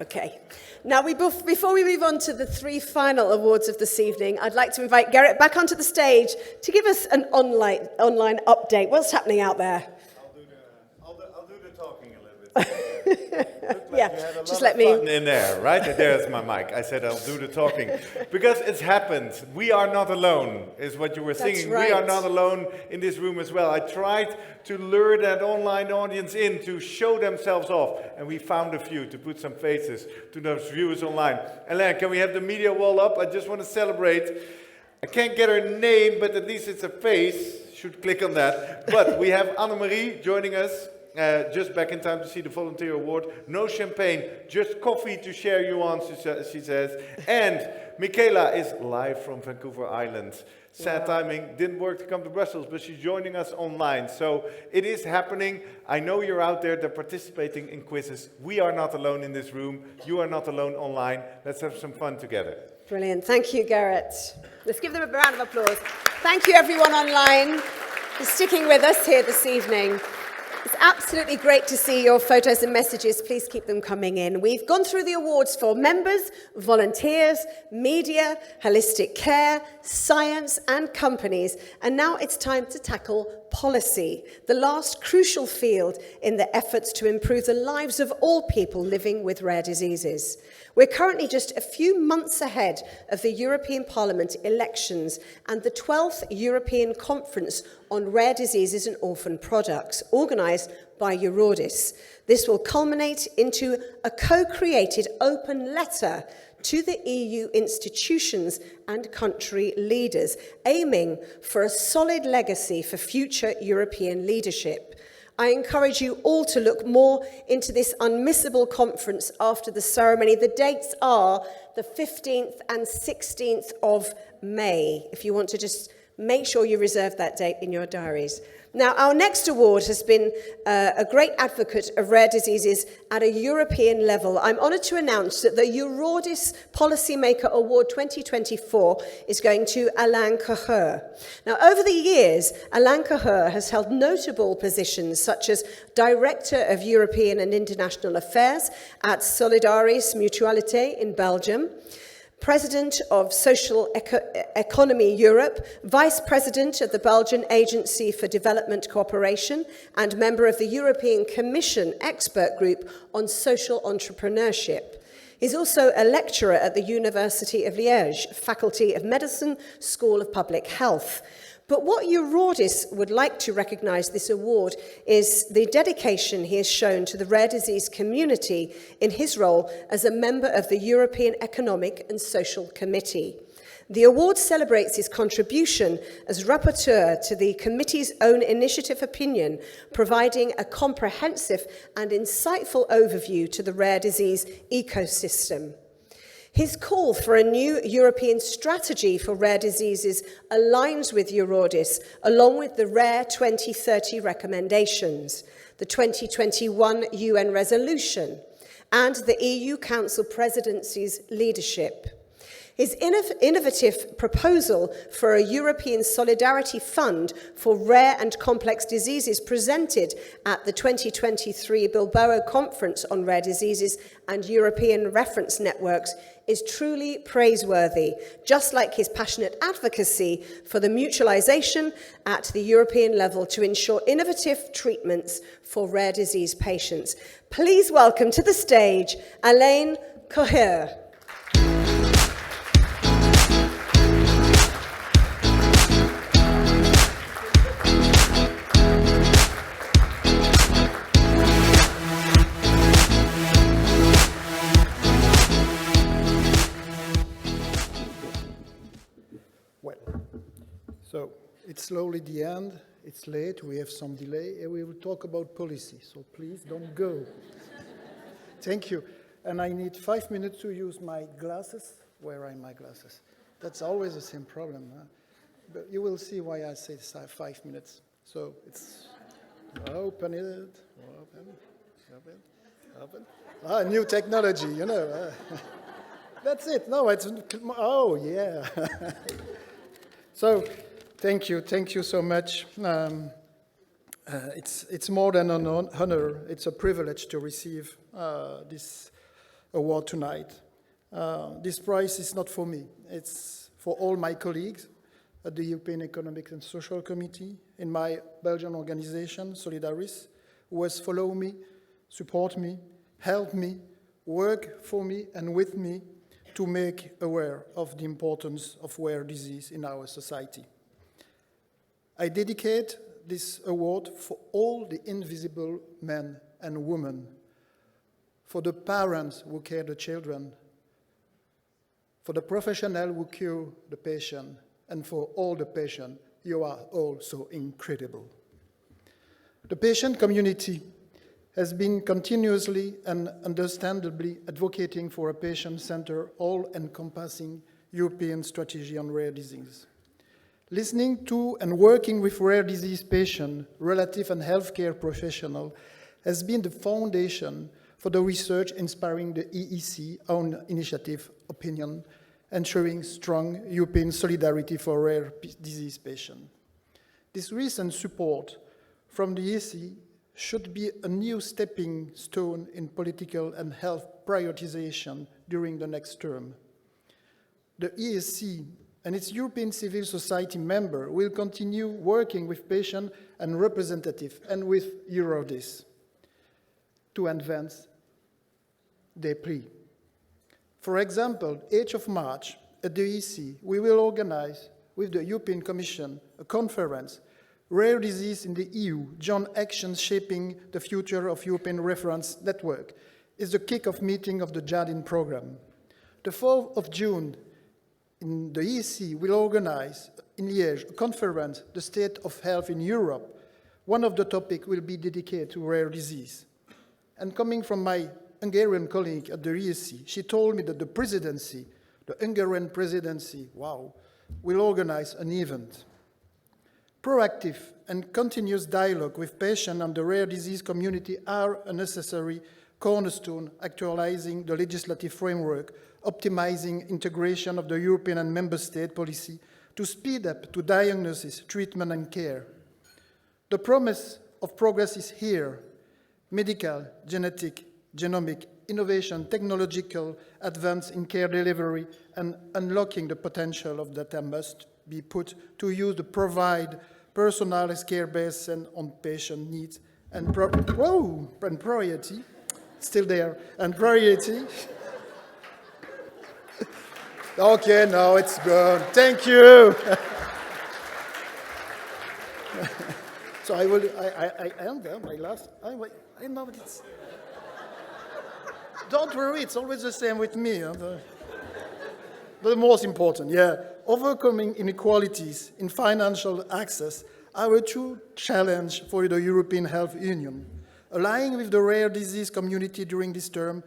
Okay. Now, before we move on to the 3 final awards of this evening, I'd like to invite Garrett back onto the stage to give us an online update. What's happening out there? I'll do the talking a little bit. Yeah, just let me. In there, right? There's my mic. I said I'll do the talking because it's happened. We are not alone, is what you were singing. Right. We are not alone in this room as well. I tried to lure that online audience in to show themselves off, and we found a few to put some faces to those viewers online. Alain, can we have the media wall up? I just want to celebrate. I can't get her name, but at least it's a face. Should click on that. But we have Annemarie joining us. Just back in time to see the volunteer award. No champagne, just coffee to share you on, she says. And Michaela is live from Vancouver Island. Sad timing, didn't work to come to Brussels, but she's joining us online. So it is happening. I know you're out there, they're participating in quizzes. We are not alone in this room. You are not alone online. Let's have some fun together. Brilliant. Thank you, Garrett. Let's give them a round of applause. Thank you, everyone online, for sticking with us here this evening. It's absolutely great to see your photos and messages. Please keep them coming in. We've gone through the awards for members, volunteers, media, holistic care, science, and companies. And now it's time to tackle policy, the last crucial field in the efforts to improve the lives of all people living with rare diseases. We're currently just a few months ahead of the European Parliament elections and the 12th European Conference on Rare Diseases and Orphan Products, organised by Eurodis. This will culminate into a co-created open letter to the EU institutions and country leaders, aiming for a solid legacy for future European leadership. I encourage you all to look more into this unmissable conference after the ceremony. The dates are the 15th and 16th of May, if you want to just make sure you reserve that date in your diaries. Now, our next award has been a great advocate of rare diseases at a European level. I'm honoured to announce that the Eurodis Policymaker Award 2024 is going to Alain Coheur. Now, over the years, Alain Coheur has held notable positions such as Director of European and International Affairs at Solidaris Mutualité in Belgium, President of Social Economy Europe, Vice President of the Belgian Agency for Development Cooperation, and member of the European Commission Expert Group on Social Entrepreneurship. He's also a lecturer at the University of Liège, Faculty of Medicine, School of Public Health. But what Eurodis would like to recognise this award is the dedication he has shown to the rare disease community in his role as a member of the European Economic and Social Committee. The award celebrates his contribution as rapporteur to the committee's own initiative opinion, providing a comprehensive and insightful overview to the rare disease ecosystem. His call for a new European strategy for rare diseases aligns with Eurodis, along with the Rare 2030 recommendations, the 2021 UN resolution, and the EU Council Presidency's leadership. His innovative proposal for a European Solidarity Fund for Rare and Complex Diseases presented at the 2023 Bilbao Conference on Rare Diseases and European Reference Networks is truly praiseworthy, just like his passionate advocacy for the mutualisation at the European level to ensure innovative treatments for rare disease patients. Please welcome to the stage Alain Coheur. So it's slowly the end, it's late, we have some delay, and we will talk about policy, so please don't go. Thank you. And I need 5 minutes to use my glasses. Where are my glasses? That's always the same problem. Huh? But you will see why I say 5 minutes. So it's open it, open. Ah, new technology, you know. That's it. No, it's, oh, yeah. So, thank you so much. It's more than an honor, it's a privilege to receive this award tonight. This prize is not for me, it's for all my colleagues at the European Economic and Social Committee, in my Belgian organization, Solidaris, who has followed me, support me, help me, work for me and with me to make aware of the importance of rare disease in our society. I dedicate this award for all the invisible men and women, for the parents who care the children, for the professional who cure the patient, and for all the patients. You are all so incredible. The patient community has been continuously and understandably advocating for a patient-centered, all-encompassing European strategy on rare disease. Listening to and working with rare disease patients, relative and healthcare professionals has been the foundation for the research inspiring the EEC own initiative opinion, ensuring strong European solidarity for rare disease patients. This recent support from the EEC should be a new stepping stone in political and health prioritization during the next term. The EEC and its European civil society member will continue working with patients and representatives and with Eurodis to advance their plea. For example, 8th of March at the EC, we will organize with the European Commission a conference, Rare Disease in the EU, Joint Actions Shaping the Future of European Reference Network, is the kick-off meeting of the JADIN program. The 4th of June, in the EC, will organize in Liège a conference, The State of Health in Europe. One of the topics will be dedicated to rare disease. And coming from my Hungarian colleague at the ESC, she told me that the presidency, the Hungarian presidency, wow, will organize an event. Proactive and continuous dialogue with patients and the rare disease community are a necessary cornerstone actualizing the legislative framework, optimizing integration of the European and member state policy to speed up to diagnosis, treatment and care. The promise of progress is here. Medical, genetic, genomic, innovation, technological advance in care delivery, and unlocking the potential of data must be put to use to provide personalized care based on patient needs and priority, still there, and priority. Okay, now it's gone. Thank you. So I am there, my last, I know it's. Don't worry, it's always the same with me. The most important, overcoming inequalities in financial access are a true challenge for the European Health Union. Aligning with the rare disease community during this term,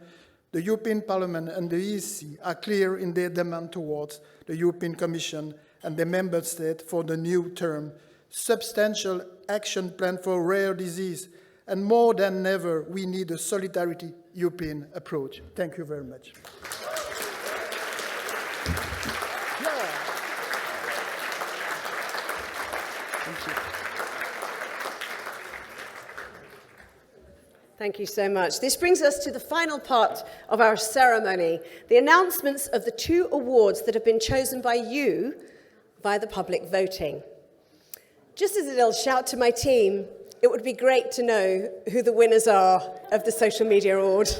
the European Parliament and the EEC are clear in their demand towards the European Commission and the member state for the new term, substantial action plan for rare disease, and more than ever, we need a solidarity European approach. Thank you very much. Thank you so much. This brings us to the final part of our ceremony, the announcements of the 2 awards that have been chosen by you via the public voting. Just as a little shout to my team, it would be great to know who the winners are of the social media award,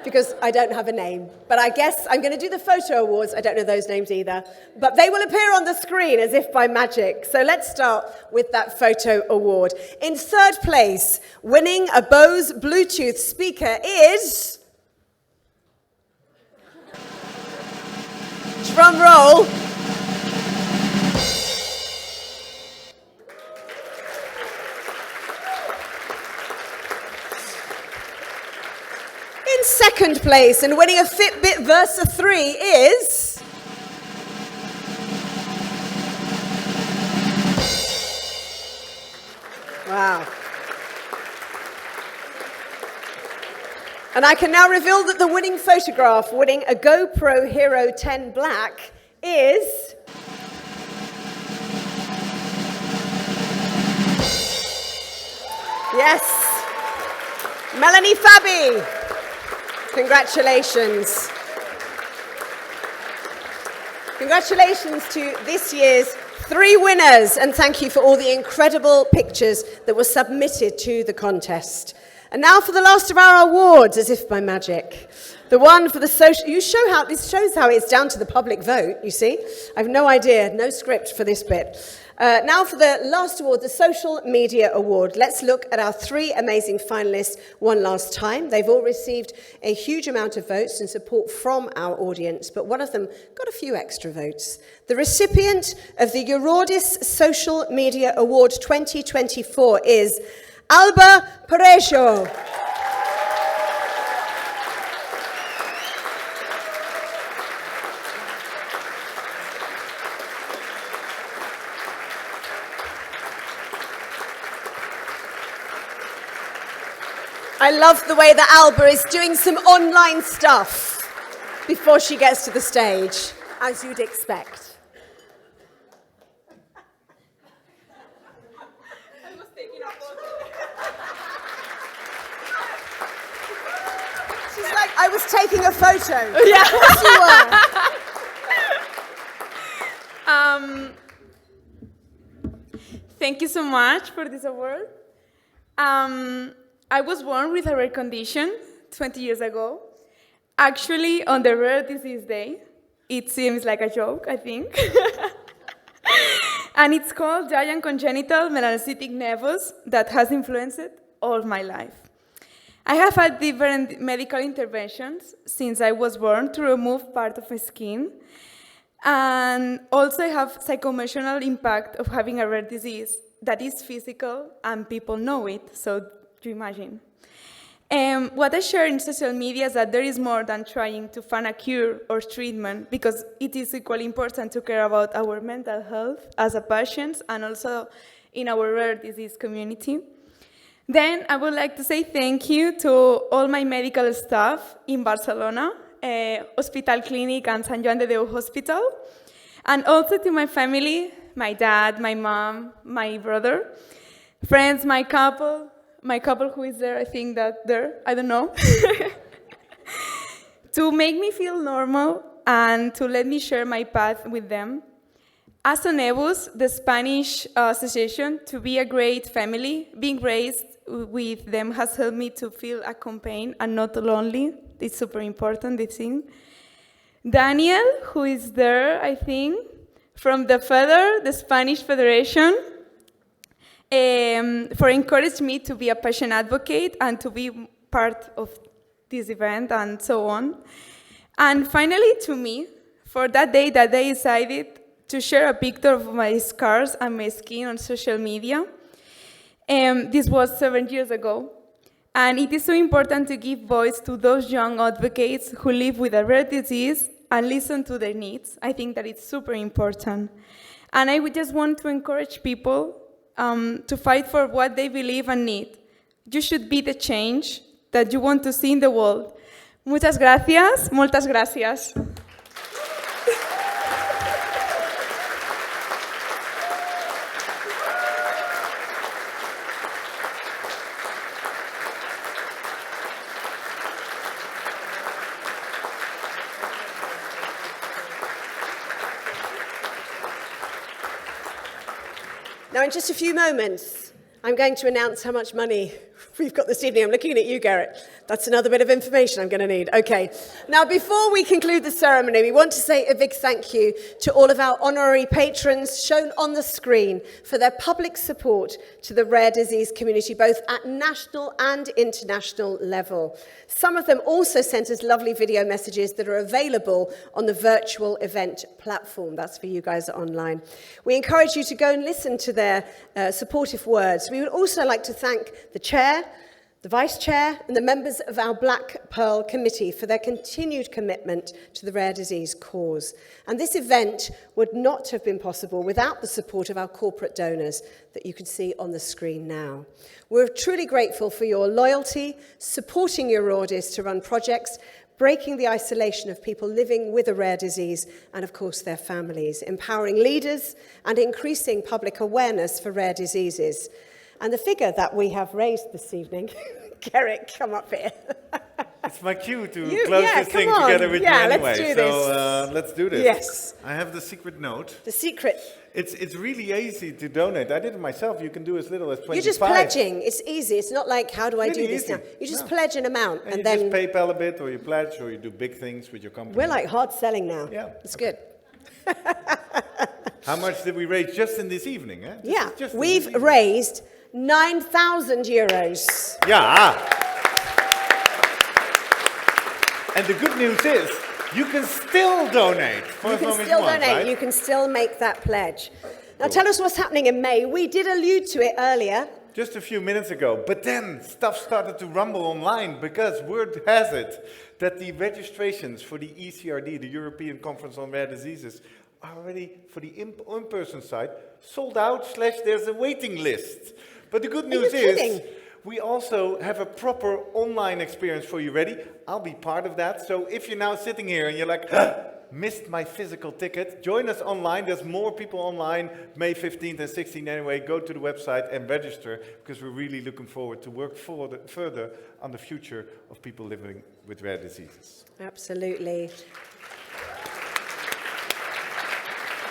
because I don't have a name. But I guess I'm going to do the photo awards. I don't know those names either. But they will appear on the screen as if by magic. So let's start with that photo award. In 3rd place, winning a Bose Bluetooth speaker is... Drum roll. In 2nd place and winning a Fitbit Versa 3 is... Wow. And I can now reveal that the winning photograph, winning a GoPro Hero 10 Black, is... Yes. Melanie Fabi. Congratulations. Congratulations to this year's 3 winners, and thank you for all the incredible pictures that were submitted to the contest. And now for the last of our awards, as if by magic. The one for the social, this shows how it's down to the public vote, you see. I have no idea, no script for this bit. Now for the last award, the Social Media Award. Let's look at our 3 amazing finalists one last time. They've all received a huge amount of votes and support from our audience, but one of them got a few extra votes. The recipient of the Eurodis Social Media Award 2024 is Alba Parejo. I love the way that Alba is doing some online stuff before she gets to the stage, as you'd expect. She's like, I was taking a photo. Yeah. Of course you were. Thank you so much for this award. I was born with a rare condition 20 years ago. Actually, on the Rare Disease Day, it seems like a joke, I think. And it's called giant congenital melanocytic nevus that has influenced all my life. I have had different medical interventions since I was born to remove part of my skin. And also I have psycho-emotional impact of having a rare disease that is physical and people know it, so you imagine. What I share in social media is that there is more than trying to find a cure or treatment, because it is equally important to care about our mental health as a patients and also in our rare disease community. Then I would like to say thank you to all my medical staff in Barcelona, Hospital Clínic and Sant Joan de Déu Hospital, and also to my family, my dad, my mom, my brother, friends, my couple who is there, I think that there, I don't know, to make me feel normal and to let me share my path with them. Asonebus, the Spanish association, to be a great family, being raised with them has helped me to feel accompanied and not lonely. It's super important, this thing. Daniel, who is there, I think, from the FEDER, the Spanish Federation, for encouraging me to be a patient advocate and to be part of this event and so on. And finally, to me, for that day that they decided to share a picture of my scars and my skin on social media. This was 7 years ago. And it is so important to give voice to those young advocates who live with a rare disease and listen to their needs. I think that it's super important. And I would just want to encourage people to fight for what they believe and need. You should be the change that you want to see in the world. Muchas gracias, moltes gracias. Now, in just a few moments, I'm going to announce how much money we've got this evening. I'm looking at you, Garrett. That's another bit of information I'm going to need. Okay. Now, before we conclude the ceremony, we want to say a big thank you to all of our honorary patrons shown on the screen for their public support to the rare disease community, both at national and international level. Some of them also sent us lovely video messages that are available on the virtual event platform. That's for you guys online. We encourage you to go and listen to their supportive words. We would also like to thank the chair, the vice chair, and the members of our Black Pearl Committee for their continued commitment to the rare disease cause. And this event would not have been possible without the support of our corporate donors that you can see on the screen now. We're truly grateful for your loyalty, supporting Eurodis to run projects, breaking the isolation of people living with a rare disease and, of course, their families, empowering leaders and increasing public awareness for rare diseases. And the figure that we have raised this evening, Garrick, come up here. It's my cue to close this thing together with you anyway. Let's do this. Yes. I have the secret note. The secret. It's really easy to donate. I did it myself. You can do as little as 25. You're just pledging. It's easy. It's not like, how do I do this now? You just pledge an amount and and you then... just PayPal a bit, or you pledge, or you do big things with your company. We're like hard selling now. Yeah. It's good. How much did we raise just in this evening? Eh? We've raised 9,000 euros. Yeah. And the good news is, you can still donate for as long as you want, right? You can still make that pledge. Now tell us what's happening in May. We did allude to it earlier. Just a few minutes ago, but then stuff started to rumble online because word has it that the registrations for the ECRD, the European Conference on Rare Diseases, are already, for the in-person side, sold out / there's a waiting list. But the good news is, we also have a proper online experience for you ready. I'll be part of that. So if you're now sitting here and you're like, missed my physical ticket, join us online. There's more people online, May 15th and 16th anyway. Go to the website and register, because we're really looking forward to work further on the future of people living with rare diseases. Absolutely.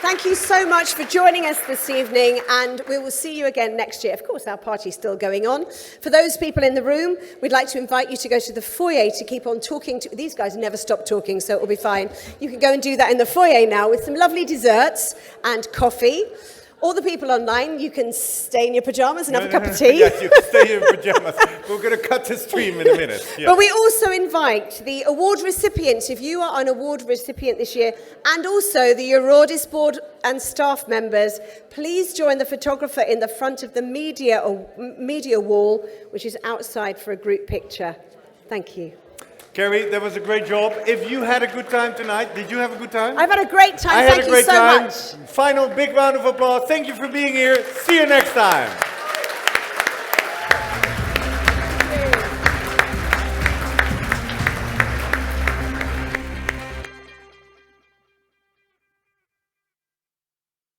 Thank you so much for joining us this evening, and we will see you again next year. Of course, our party's still going on. For those people in the room, we'd like to invite you to go to the foyer to keep on talking to... These guys never stop talking, so it'll be fine. You can go and do that in the foyer now with some lovely desserts and coffee. All the people online, you can stay in your pajamas and have a cup of tea. Yes, you can stay in your pajamas. We're going to cut the stream in a minute. Yeah. But we also invite the award recipients, if you are an award recipient this year, and also the Eurodis board and staff members, please join the photographer in the front of the media wall, which is outside, for a group picture. Thank you. Carrie, that was a great job. If you had a good time tonight, did you have a good time? I've had a great time. Thank you so much. Final big round of applause. Thank you for being here. See you next time.